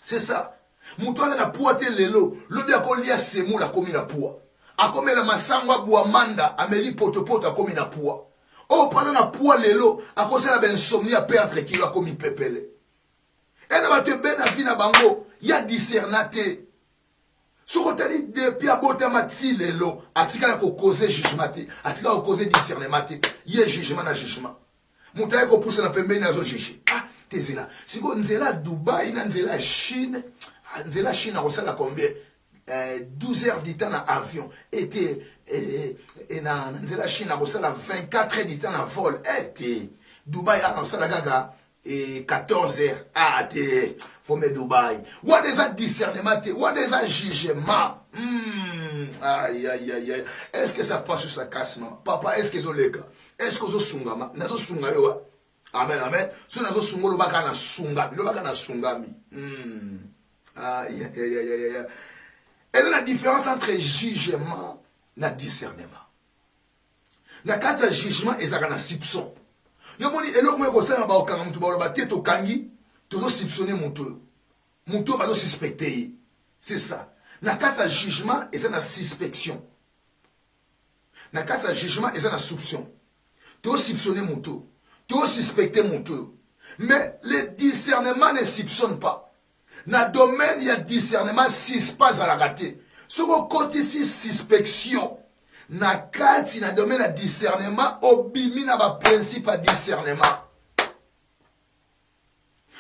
C'est ça. Mutu ana poa te lelo lobi akolia semula komi na poa. Akomela masangwa buamanda ameli potopoto akomi na poa. Oh pendant na poa lelo akosela ben insomnia perdre kilo akomi pepele. Et na bate ben na vie na bango ya discernate. Soko tali depuis abotama ti lelo atika ko causer jugement te atika ko causer discernement te ye jugement na jugement. Mutu ko pousse na pembeni na zo juger. Ah tezela siko nzela Dubai na nzela Chine. Nzela Chine a reçu combien 12 heures du temps dans avion était na nzela Chine a reçu 24 heures du temps dans vol était Dubai a reçu la gaga et 14 heures ah te faut mettre Dubai ou des discernement ou des jugement aïe aïe aïe est-ce que ça passe sur sa casse papa est-ce que zoleka est-ce que zo sungama nazo sunga yo amen amen so nazo sungo lo baka na sungami aïe aïe aïe aïe. Et la différence entre jugement et discernement. Na kata jugement ezaka na soupçon. Yo moni eloko mo ko sala ba okanga mutu ba ba teto kangi tozo soupçonner mutu. Mutu ba zo suspecter. C'est ça. Na kata jugement ezaka na suspicion. Na kata jugement ezaka na soupçon. Tozo soupçonner mutu. Tozo suspecter mutu. Mais le discernement ne soupçonne pas. Na domaine il y a discernement si pas à la rater. Sur le côté si suspicion na kati na domaine à discernement obimi na ba principe à discernement.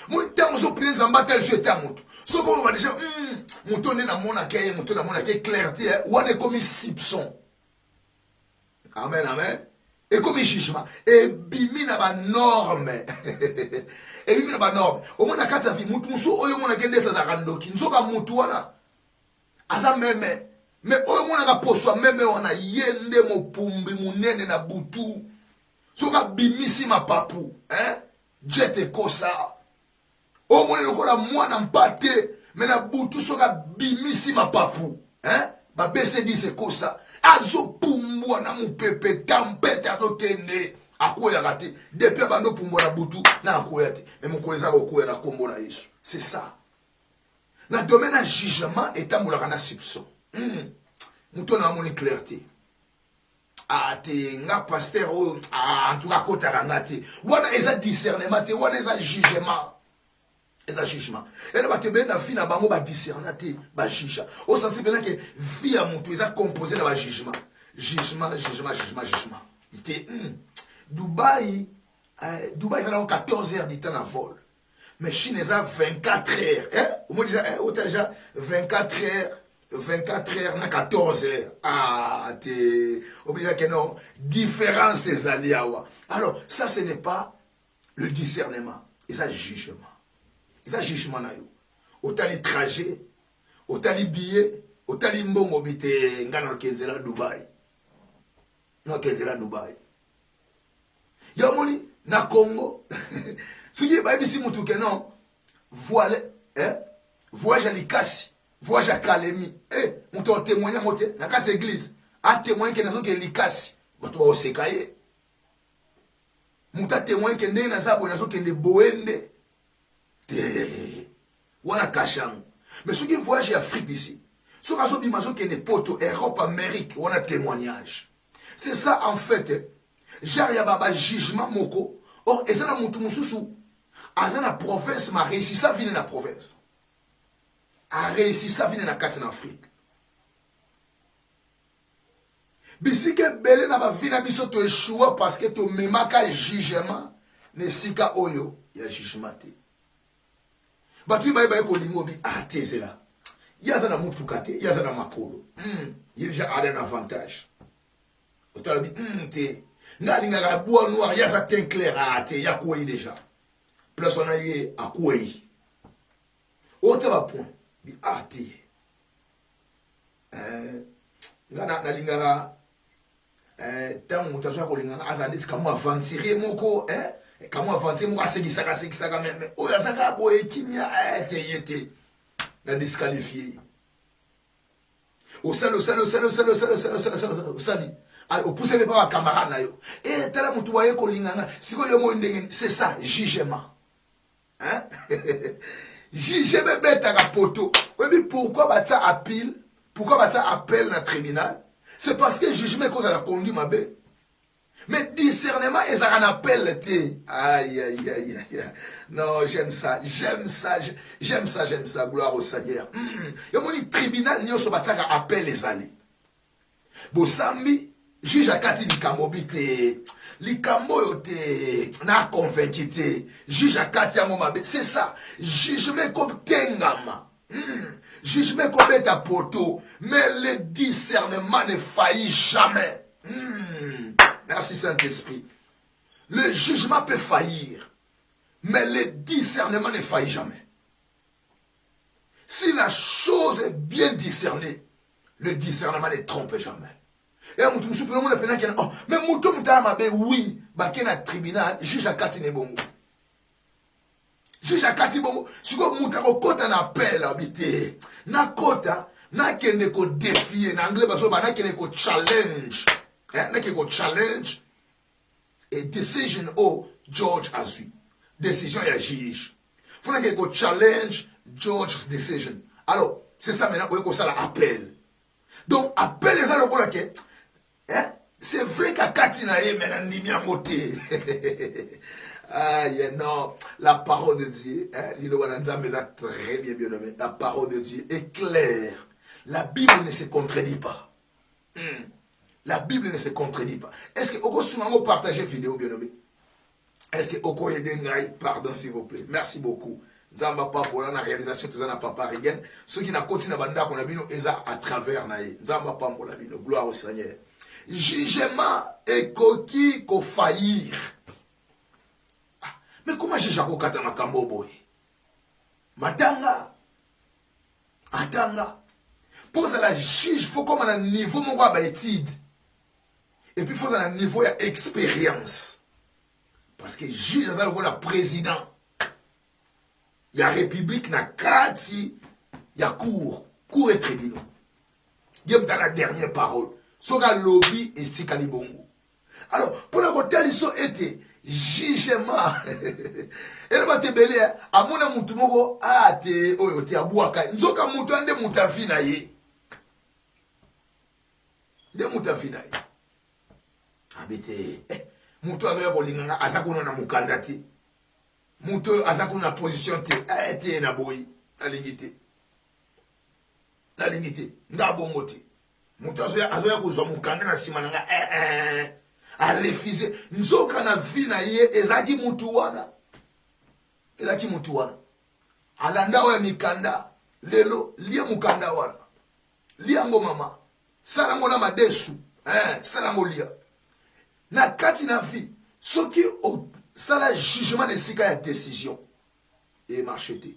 Mon temps zo prince zambata je tamutu. So ko va déjà muto ne na mona kay muto na mona kay clarté ou on est comme soupçon. Amen amen. Et comme jugement et bimi na ba norme. Et bimi na ba norme. Au moins na kata vi mutu muso oyo mona kende sa zakandoki. Nzoka mutu wana aza meme. Mais oyo mona ka poswa meme wana yende mopumbi munene na butu. Soka bimisi mapapu, hein? Jete kosa. Oyo mona lokola mwana mpate, mais na butu soka bimisi mapapu, hein? Ba BC10 c'est kosa. Azo pumbwa na mupepe tempete azo kende akoya kati depuis bando pumbwa na butu na akoya te mais mukoleza kokoya na kombo na Yesu. C'est ça. Na domaine à jugement etambola na soupçon. Muto na moni clarté. Ah te nga pasteur en tout cas kota ngati. Wana eza discernement te, wana eza jugement. Eza jugement. Et là te ben na fi na bango ba discernement te, ba juge. Au sens que que vie à mutu eza composé na ba jugement. Jugement. Ite Dubai ça a 14 heures de temps en vol. Mais Chine eza 24 heures, hein? Au moins déjà 24 heures na 14 heures. Ah, t'es obligé que non. Différence c'est aliawa. Alors, ça ce n'est pas le discernement, et ça jugement. Et ça jugement na yo. Autant les trajets, autant les billets, autant les mbongo bité ngana kenzela Dubai. Non kenzela Dubai. Yamoni na Congo. Sugi ba bisi mutu ke non. Voyage à Likasi. Voyage à Kalemi. On t'a témoigné dans quatre églises. A témoigné que nous sommes Likasi. On va se cailler. On t'a témoigné que nous sommes Boende. On a Kachang. Mais ceux qui voyagent en Afrique d'ici, ceux qui sont en Poto, Europe, Amérique, on a témoignage. C'est ça en fait. Genre, il y a un jugement moko. Or, et ça, na mutu mususu. Aza na province, ma réussi ça vient na province. A réussi ça vient na kati en Afrique. Bisike bele na ba vina biso to échoua parce que to memaka jugement ne sika oyo ya jugement te. Batu ba ko lingo bi atezela. Yaza na mutu kate, yaza na makolo. Il déjà a un avantage. Otala bi te ngalinga la bois noir yaza teint clair ate ya koyi déjà. Plus on a yé à koyi. Autre va point bi ate. Ngana na lingara tant mutazo ko lingara azanditi kama avancer moko kama avancer moko asekisaka même oya saka boye kimia te yete na disqualifié. Au sali Au poussé pas ma camarade na yo. Et tala mutu waye ko linganga. Siko yo mo ndenge c'est ça jugement. Hein? Jugement bête à poto. Oui, mais pourquoi bata appel? Pourquoi bata appel dans le tribunal? C'est parce que jugement cause à la conduite ma bé. Mais discernement ils en appel té. Aïe aïe aïe aïe. Non, j'aime ça. Gloire au Seigneur. Yo moni tribunal nyo so bata appel les allés. Bosambi juge akati likambo bite likambo yote na convaincu te juge akati ya mabe c'est ça jugement comme tengama jugement comme beta poto mais le discernement ne faillit jamais. Merci Saint-Esprit. Le jugement peut faillir mais le discernement ne faillit jamais. Si la chose est bien discernée, le discernement ne trompe jamais. Et on me soupçonne de peine qui oh mais mouton mutama be oui baké na tribunal juge akati ne bongo juge akati bongo siko mutako kota na appel habité na kota na kende ko défier na anglais baso ba na kende ko challenge na kende ko challenge et decision George azui décision ya juge faut na kende ko challenge George's decision. Alors c'est ça maintenant ko ça la appel donc appel les aloko la ke c'est vrai qu'à Katinae, maintenant, non, la parole de Dieu, Lilo Wananza me a très bien nommé. La parole de Dieu est claire. La Bible ne se contredit pas. La Bible ne se contredit pas. Est-ce que Oko Soumango partage vidéo bien nommé? Est-ce que Oko Yedengaï, pardon s'il vous plaît. Merci beaucoup. Zamba Papa, on a réalisation tout ça n'a pas Rigen. Ceux qui n'a continué à banda qu'on a vu eza à travers naï. Zamba Papa, on a vu gloire au Seigneur. Jugement et coquille qu'on faillir. Mais comment j'ai Jaco Kata Makambo boy? Matanga. Atanga. Pose à la juge, faut comme à un niveau mon gars étude. Et puis faut à un niveau d'expérience. Parce que juge dans le président. Il y a république na kati, il y a cour et tribunal. Il y a la dernière parole. Soga lobby et sikali bongo. Alors, pour le côté, ils ont été jugement. Et le bate belé, à mon amour, ah, te, oh, te abouaka. Nzoka mouton de moutafinaye. De moutafinaye. Habité, mouton avec Bolinganga, Azakouna na mukandati. Mouton Azakouna position te, ah, te na boy, la dignité. La dignité, nga bongote. Mouton azoya kozwa mukanda na simananga a refuser nzoka na vie na ye ezaki mutu wana alanda oya mikanda lelo lia mukanda wana liango mama salango na madesu salango lia na kati na vie soki sala jugement de sika ya décision et marchete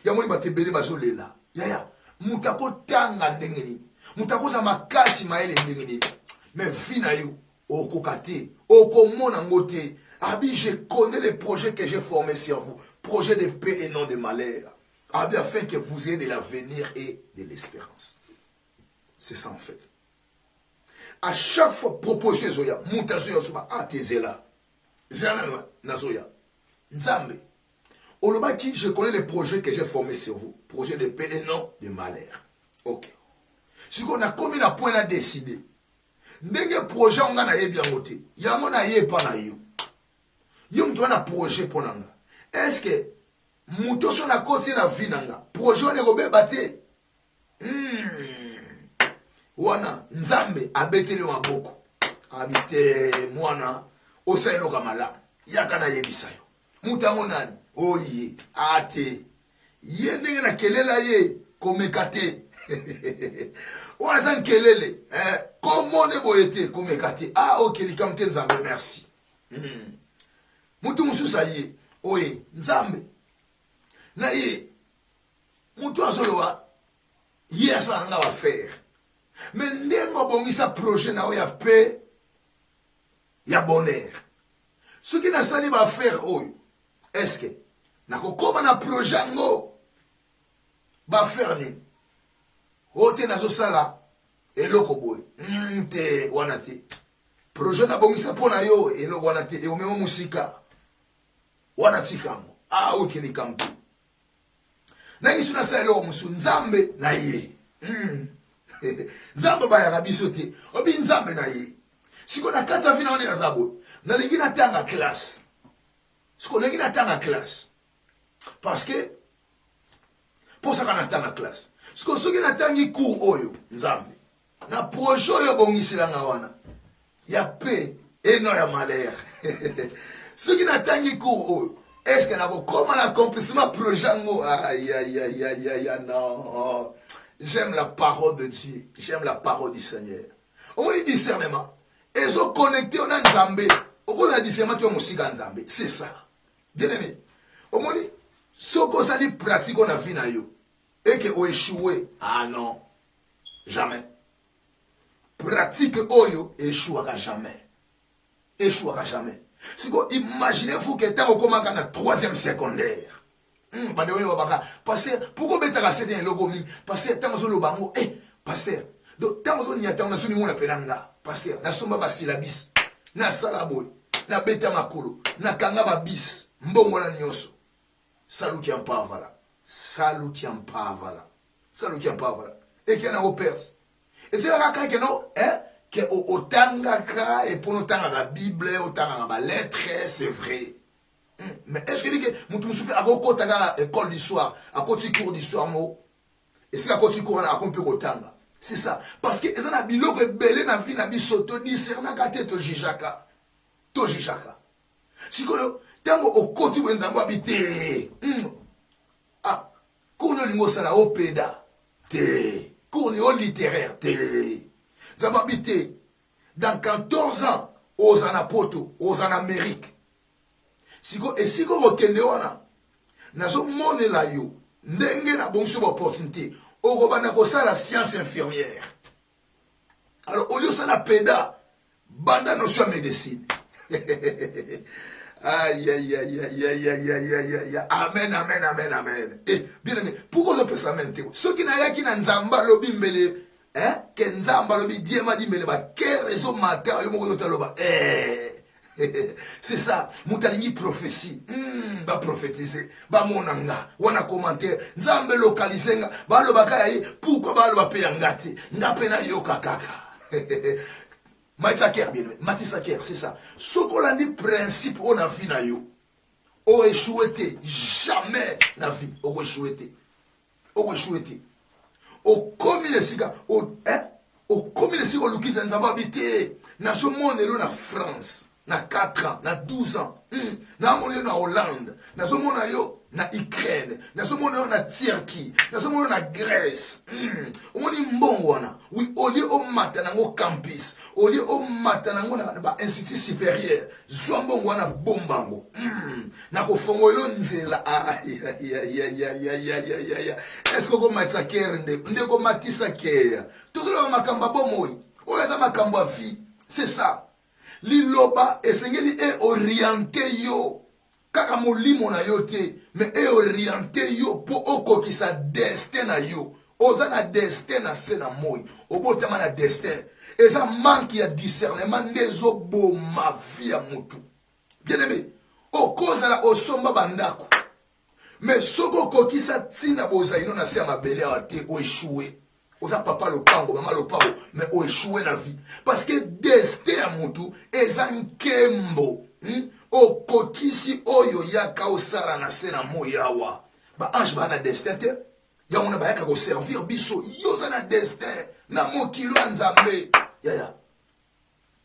ya moni batebele bazolela yaya mutako tanga ndenge nini mutakoza makasi maele ndenge nini mais vina yo okokate okomona ngote abi je connais les projets que j'ai formés sur vous projets de paix et non de malheur abi afin que vous ayez de l'avenir et de l'espérance. C'est ça en fait. À chaque fois proposition zoya mutazoya soba atezela zana nazoya nzambe olobaki je connais les projets que j'ai formés sur vous projets de paix et non de malheur. OK. Si on a commis la point à décider, ndenge projet on a yebi yangote, yango na ye pa na yo. Yo mtu na projet ponanga. Est-ce que muto so na côté na vie nanga, projet on est bate. Wana nzambe abetele maboko. Abite mwana osaino kamala. Yaka na yebisa yo. Mutango nani? Oye, ate. Ye ndenge na kelela ye komekate. Ouazan kelele, comment ne boyete komekate? Ah ok, likamte nzambe, merci. Mutu musu sa ye, oye, nzambe. Na ye, mutu azolowa, ye asa nga va faire. Mais ndengo bongisa projet na oya paix, ya bonheur. Ce qui n'a sali va faire, oye, est-ce que, na kokoma na projet ngo, va faire nini? Ote nazo sala eloko boy te wana te projet na bongisa pona yo eloko wana te omema musika wana tikango uti ni kampu na isu na salo musu nzambe na ye nzambe ba ya biso te obi nzambe na ye siko na kata vina oni na zabo na lingi na tanga classe siko lingi na tanga classe parce que pour ça kana tanga classe siko soki na tangi cours oyo nzambe na projet oyo bongisila nga wana ya paix et non ya malheur soki na tangi cours oyo est-ce que na comme un accomplissement projet ngo aïe non. J'aime la parole de Dieu. J'aime la parole du Seigneur. On dit discernement. Et sont connectés on a Nzambe. On a discernement tu as musika Nzambe. C'est ça. Bien aimé. On dit ce qu'on ça dit pratique on a vu na yo et que on échoué. Ah non. Jamais. Pratique oyo échouera jamais. Échouera jamais. Si vous imaginez-vous que tant qu'on a na 3e secondaire. Pasteur, pourquoi betaka c'est un logo mim? Pasteur, tant que le bango, pasteur. Donc tant que n'y a tant que nous penanga, pasteur, na somba ba syllabis, na salaboy, na beta makolo, na kanga ba bis, mbongo la nyoso. Salut qui en pas voilà. Salut qui en pas voilà. Salut qui en pas voilà. Et qui en a au perse. Et c'est là que non, que otanga ka et pour nous tanga la Bible, otanga la lettre, c'est vrai. Mais est-ce que dit que mutu musupe akoko tanga école d'histoire, akoti cours d'histoire mo? Est-ce que akoti cours na akompe kotanga? C'est ça. Parce que ezana biloko ebele na vie na biso to discerna ka te to jijaka. To jijaka. Sikoyo tango okoti wenzambo habité. Cours de lingo sala opéda. Te. Cours de littéraire te. Zamba habité dans 14 ans aux anapoto, aux Amérique. Siko et siko okende wana nazo monela yo ndenge na bonso opportunité okobana ko sala science infirmière. Alors au lieu ça la péda banda notion médecine. Aïe aïe aïe aïe aïe aïe aïe aïe. Amen amen amen amen. Et bien aimé, pourquoi on peut ça même ceux qui na yaki na nzamba lobi mbele que nzamba lobi diema di mbele ba quelle raison matin yo moko taloba c'est ça, mutalingi prophétie. Ba prophétiser, ba monanga, wana commentaire, nzambe localiser nga, ba lo bakaya pourquoi ba lo bape ngati, ngape na yo kakaka. Matisa bien, Matisa c'est ça. Ce qu'on a dit principe on a vu na yo. O échoué jamais na vie, o échoué. O échoué. O comme les siga, o comme les siga lukita nzamba habité na ce monde na France. Na 4 ans, na 12 ans, na mon na Hollande, na so mon yo na Ukraine, na so mon na Turquie, na so mon na Grèce. On dit mbongo wana. Oui, au lieu au matin na ngo campus, au lieu au matin na ngo na ba institut supérieur, zo mbongo wana bombango. Na ko fongolo nzela. Est-ce que ko matisa kerne, ndeko matisa keya. Tozolo makamba bomoyi. Oza makamba vie, c'est ça. Liloba esengeli est orienté yo kaka molimo na yo te mais est orienté yo pour okokisa destin na yo oza na destin na se na moi obotama na destin eza manque ya discernement ndezo boma vie ya mutu bien aimé okoza la osomba bandako mais soko kokisa tina bozaino na se ya mabele ya te o échoué. Oza papa le pango, maman le pango, mais o échoué la vie. Parce que destin à mutu, ezan kembo, o kokisi oyo yaka osara na sena moyawa. Ba ange ba na destin te, ya mona ba yaka ko servir biso, yoza na destin, na mokilo nzambe. Ya.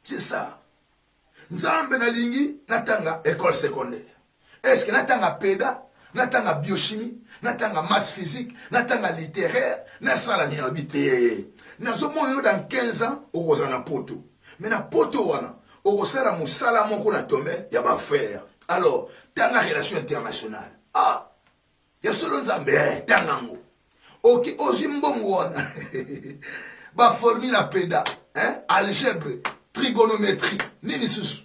C'est ça. Nzambe na lingi, natanga école secondaire. Est-ce que natanga péda? Natanga biochimie, natanga maths physique, natanga littéraire, nasala ni habité. Nazomo dans 15 ans, au na poto. Mais na poto wana, au sala musala moko na tombe, ya ba faire. Alors, tanga relation internationale. Ya solo nzambe, tangango. Ok, ozimbongo wana. Ba formule la péda, algèbre, trigonométrie, nini susu.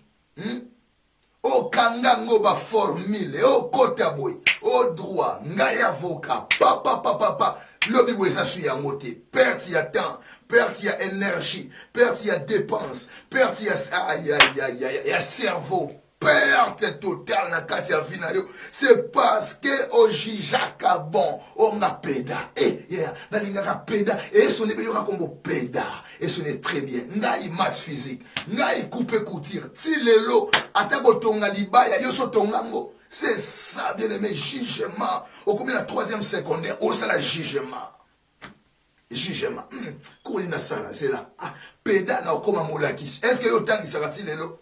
au kangango ba formule, au kotaboy, au droit, ngai avocat, papa, le bibo ça suit en côté, perte y a temps, perte y a énergie, perte y a dépense, perte y a cerveau, perte totale na kati ya vie na yo. C'est parce que au jijaka bon, on a peda, na lingaka peda, et son ébé yoka kombo peda, et ce n'est très bien, ngai maths physique, ngai coupe couture, ti lelo, atako tonga libaya, yo so tongango. C'est ça, bien aimé, jugement. Au combien la 3e secondaire, au ça la jugement. Jugement. Koulina sana, c'est là. Ah, peda na okoma moulakis. Est-ce que yo tangi sarati lelo?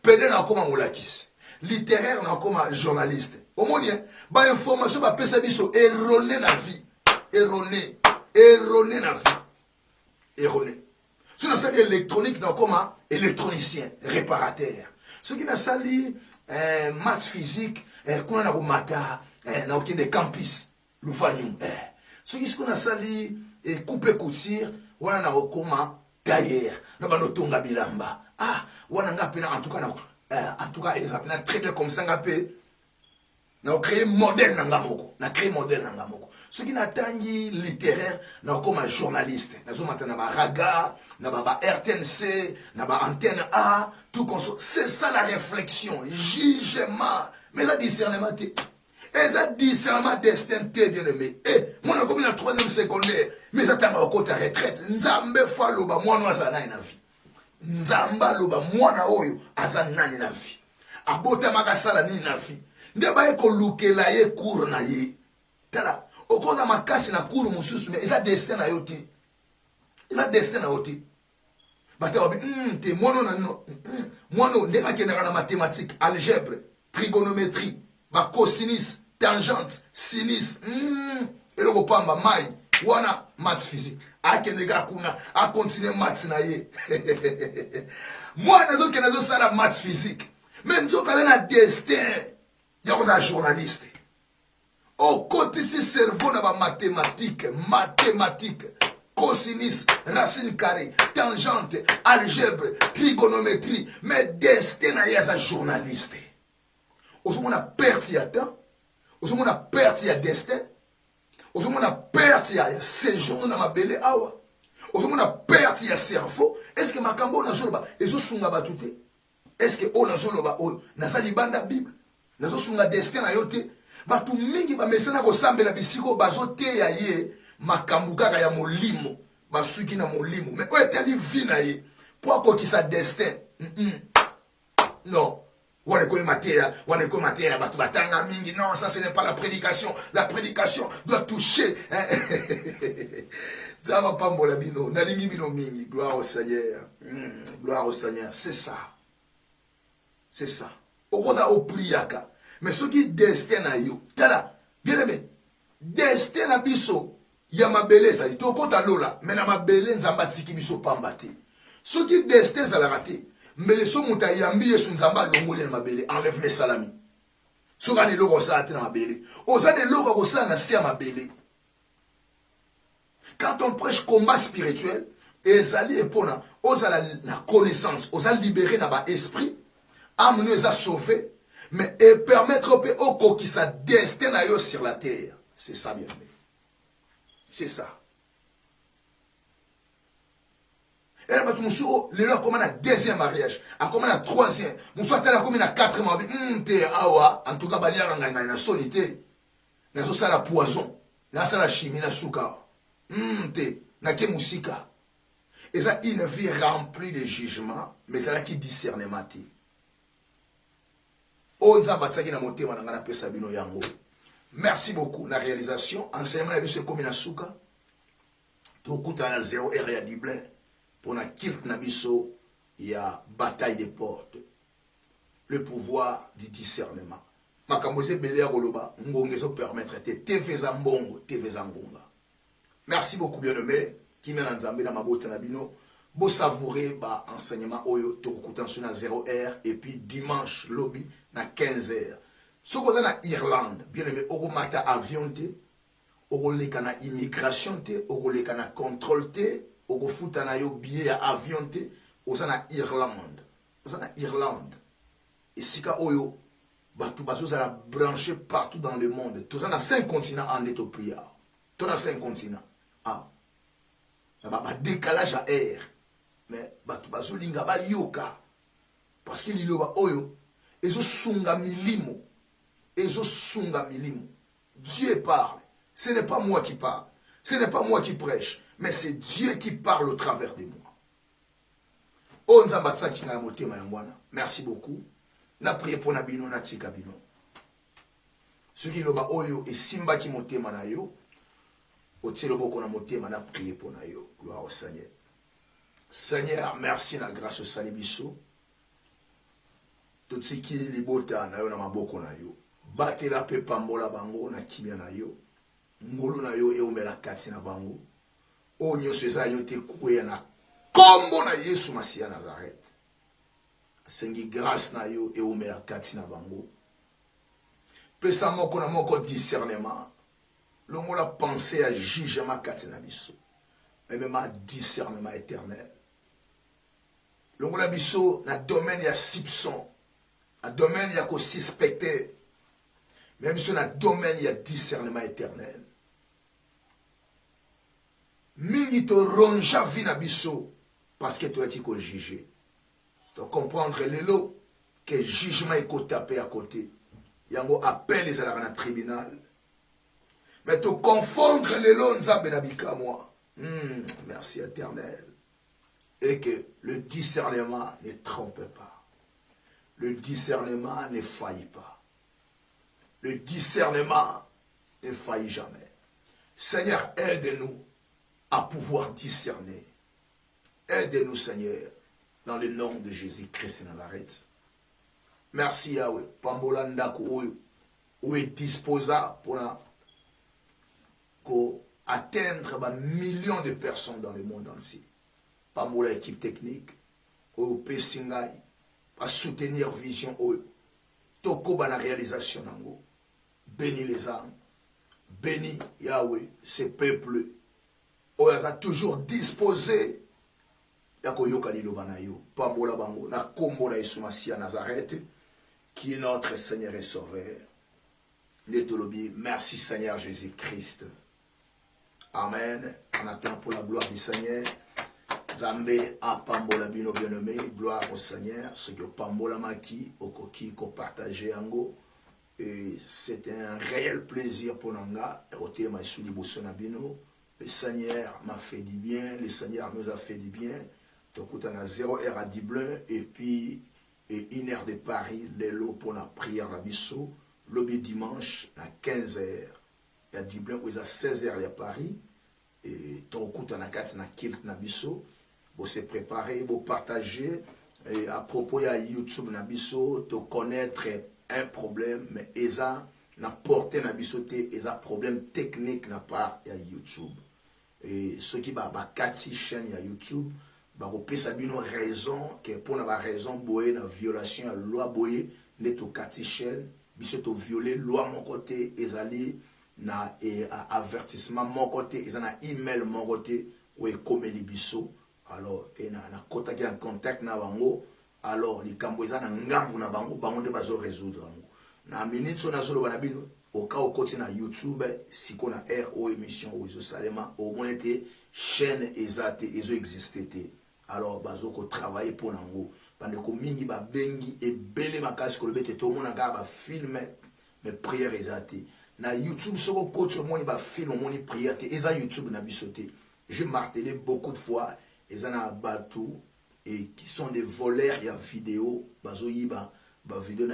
Peda na okoma moulakis. Littéraire na okoma journaliste. Au moins, ba information ba pesa biso erroné na vie. Erroné na vie. Erroné. Si on a sali électronique na okoma électronicien, réparateur. Ce qui n'a sali maths physique, qu'on a mata, na aucun des campus, le fanyum. Ce qu'on a sali, couper couture, on a recommandé tailleur, na banotonga bilamba. Ah, on a en tout cas, ils appellent très bien comme ça, on a créé modèle nangamoko, on a créé modèle nangamoko. Ce qui n'a tangi littéraire, na comme journaliste, na zo matana ba raga, na ba RTNC, na ba antenne A, tout comme ça. C'est ça la réflexion, jugement, mais ça discernement t. Et ça discernement destin t bien aimé. Eh, moi on a comme la 3e secondaire, mais ça t'a au côté retraite. Nzambe fa loba moi no azana na vie. Nzamba loba moi na oyo azana na vie. Abota makasala ni na vie. Ndeba eko lukela ye cour na ye. Tala okoza makasi na cour mususu mais ça destin na yo ti. Ça destin na yo ti. Te mono na no mono ndeka kendaka na mathématiques, algèbre, trigonométrie, ba cosinus, tangente, sinus, eloko pamba mai wana maths physique. Akendeka kuna a continuer maths na ye. Moi nazo kenazo sala maths physique. Même nzoka na destin ya koza journaliste. Au côté si cerveau na ba mathématiques, cosinus, racine carrée, tangente, algèbre, trigonométrie, mais destin na yasa journaliste. Au moment on a perdu à temps, au moment on a perdu à destin, au moment on a perdu à séjour na mabele awa, au moment on a perdu à cerveau. Est-ce que makambo na zoloba ezo sunga batute? Est-ce que on na zoloba o na sali banda Bible, na zo sunga destin na yote? Batu mingi ba mesana ko sambela bisiko bazote ya ye makambu kaka ya molimo basuki na molimo mais oyo etali vie na ye po akokisa destin. Non, wana ko matea batu batanga mingi. Non, ça ce n'est pas la prédication. La prédication doit toucher ça va pas mbola bino nalingi bino mingi. Gloire au Seigneur. Gloire au Seigneur. C'est ça okoza opriaka mais ce qui destin na yo tala bien aimé destin na biso ya mabele ça to kota lola mais na mabele nzamba tiki biso pamba te. Ce qui destin ça la raté mais so muta yambi yesu nzamba longole na mabele enlève mes salami so ka ne loko sa te na mabele oza de loko ko sa na se ya mabele. Quand on prêche combat spirituel ezali epona oza la connaissance oza libéré na ba esprit âme nous a sauvé mais et permettre au ko qui sa destin na yo sur la terre. C'est ça bien aimé. C'est ça. Et là, tu le comme un deuxième mariage, a comme un troisième, nous sommes là comme un quatrième mariage. En tout cas, Baliar na solité, na so la poison, na la chimie, na suka, na ke musika. Et ça, une vie remplie de jugements, mais ça là qui discernement. Merci beaucoup. La réalisation, enseignement, la vie comme na suka, tout coûte à 0 R à Bible. Pour la kilt nabiso, il y a bataille des portes. Le pouvoir du discernement. Makambose Belia Goloba, Ngongezo permettre te feza mbongo, te feza ngonga. Merci beaucoup, bien-aimé. Qui m'a entendu dans ma botte nabino. Beau savourer, bah, enseignement, oyo, to kutan sur na 0 R, et puis dimanche, lobby, na 15 h. Ce qu'on a na Irlande, bien-aimé, ogo mata avion te, ogo leka na immigration te, ogo leka na contrôle te, ogo futa na yo billet ya avion te, oza na Irlande. Oza na Irlande. esika oyo bato bazozala branché partout dans le monde. Toza na 5 continents en eto prière. Toza na 5 continents. Ah. Ba décalage à air. Mais bato bazolinga ba yoka. Parce que liloba oyo ezo sunga milimo. Ezo sunga milimo. Dieu parle. Ce n'est pas moi qui parle. Ce n'est pas moi qui prêche. Mais c'est Dieu qui parle au travers de moi. Oh nzamba tsaki na motema ya mwana. Merci beaucoup. Na prié pour na bino na tika bino. Ce qui loba oyo et simba ki motema na yo. Otelo boko na motema na prié pour na yo. Gloire au Seigneur. Seigneur, merci na grâce au salibiso. Tout ce qui libota na yo na maboko na yo. Batela pe pambola bango na kimia na yo. Ngolo na yo e omela kati na bango. O nyoso eza yo te kuya na kombo na Yesu Masia Nazareth. Sengi grâce na yo e omela kati na bango. Pesa moko na moko discernement. Longo la pensée à jugement kati na biso. Mais même à discernement éternel. Longo la biso na domaine ya soupçon. Na domaine ya ko suspecter. Mais biso na domaine ya discernement éternel. Mingi to ronja vi na biso parce que tu as été jugé. Tu comprendre l'élo que jugement est tapé à côté. Yango appelle les alars dans le tribunal. Mais tu confondre l'élo nzambe na bika moi. Merci éternel. Et que le discernement ne trompe pas. Le discernement ne faillit pas. Le discernement ne faillit jamais. Seigneur, aide-nous à pouvoir discerner. Aide-nous, Seigneur, dans le nom de Jésus-Christ de Nazareth. Merci, Yahweh. Pambola ndako où est disposa pour atteindre millions de personnes dans le monde entier. Pambola équipe technique, où Pessingai, à soutenir vision, Toko la réalisation nango. Bénis les âmes. Bénis Yahweh, ces peuples. On a toujours disposé. Yako yokali lobanayo. Pambola bango. Na kombo na Yesu Masia Nazareth. Qui est notre Seigneur et Sauveur. Netolobi. Merci Seigneur Jésus-Christ. Amen. On attend pour la gloire du Seigneur. Zambé a pambola bino bien-aimé. Gloire au Seigneur. Ce que pambola maki. Okoki ko partager ango. Et c'est un réel plaisir pour Nanga. Le Seigneur m'a fait du bien. Le Seigneur nous a fait du bien. Donc, on a 0 heure à Dublin. Et puis, 1 heure de Paris. L'élo pour la prière à Bissau. Lobby dimanche à 15 heures. Il y a Dublin où il y a 16 heures à Paris. Et donc, on a 4 heures à Kilt à Bissau. Vous se préparer, vous partager. Et à propos de YouTube à Bissau, de connaître un problème, mais ils ont porté na bisoté, ils ont un problème technique na part ya YouTube. Et ceux qui ba 4 chaînes ya YouTube, ba pesa bino raison que pour na raison boye na violation à loi boye neto 4 chaînes, bisoto violer loi mon côté, ezali na avertissement mon côté, ils ont un email mon côté ou comme les biso. Alors et na contact en contact na bango. Alors, les Cambouisans n'ont pas de résoudre. Na minute on a solo banabino au cas où côté na YouTube si qu'on a air ou émission ou salema au moins été chaîne exacte ils existé. Alors bazo ko travailler pour nango pendant que mingi ba bengi et belé makasi ko lebete tout monde nga ba filmer mes prières exactes. Na YouTube soko côté monde ba film mon prière te eza YouTube na bisoté. Je martelé beaucoup de fois ils en a battu et qui sont des voleurs, il y a vidéo, vidéo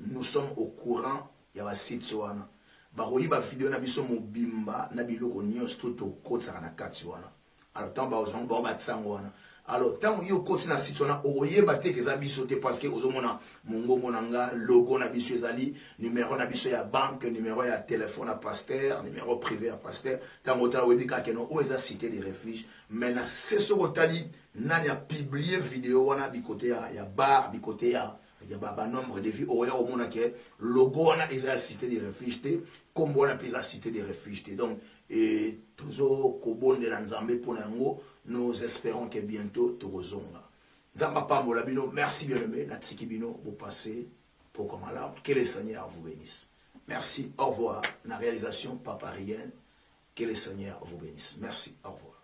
nous sommes au courant, il y a un site sur wana. Baroyiba vidéo nabiso mobimba, nabiloko nyos tout au côté na kati wana. Alors tant bazon ba batsango wana. Alors tant yo côté na site wana oyeba te que zabiso te parce que ozomona mongo monanga logo na biso ezali, numéro na biso ya banque, numéro ya téléphone à pasteur, numéro privé à pasteur, tant otala wedika que non oza cité des refuges, mais na seso otali nani a publié vidéo wana bikote ya bar bikote ya ba nombre de vie oya au monde que logo wana eza cité des réfugiés comme on appelle la cité des réfugiés donc et toujours kobonde la nzambe pour nango nous espérons que bientôt tozonga nzamba pambola bino merci bien aimé na tiki bino vous passez pour Malam. Que le Seigneur vous bénisse. Merci, au revoir. La réalisation, Papa Rien. Que le Seigneur vous bénisse. Merci, au revoir.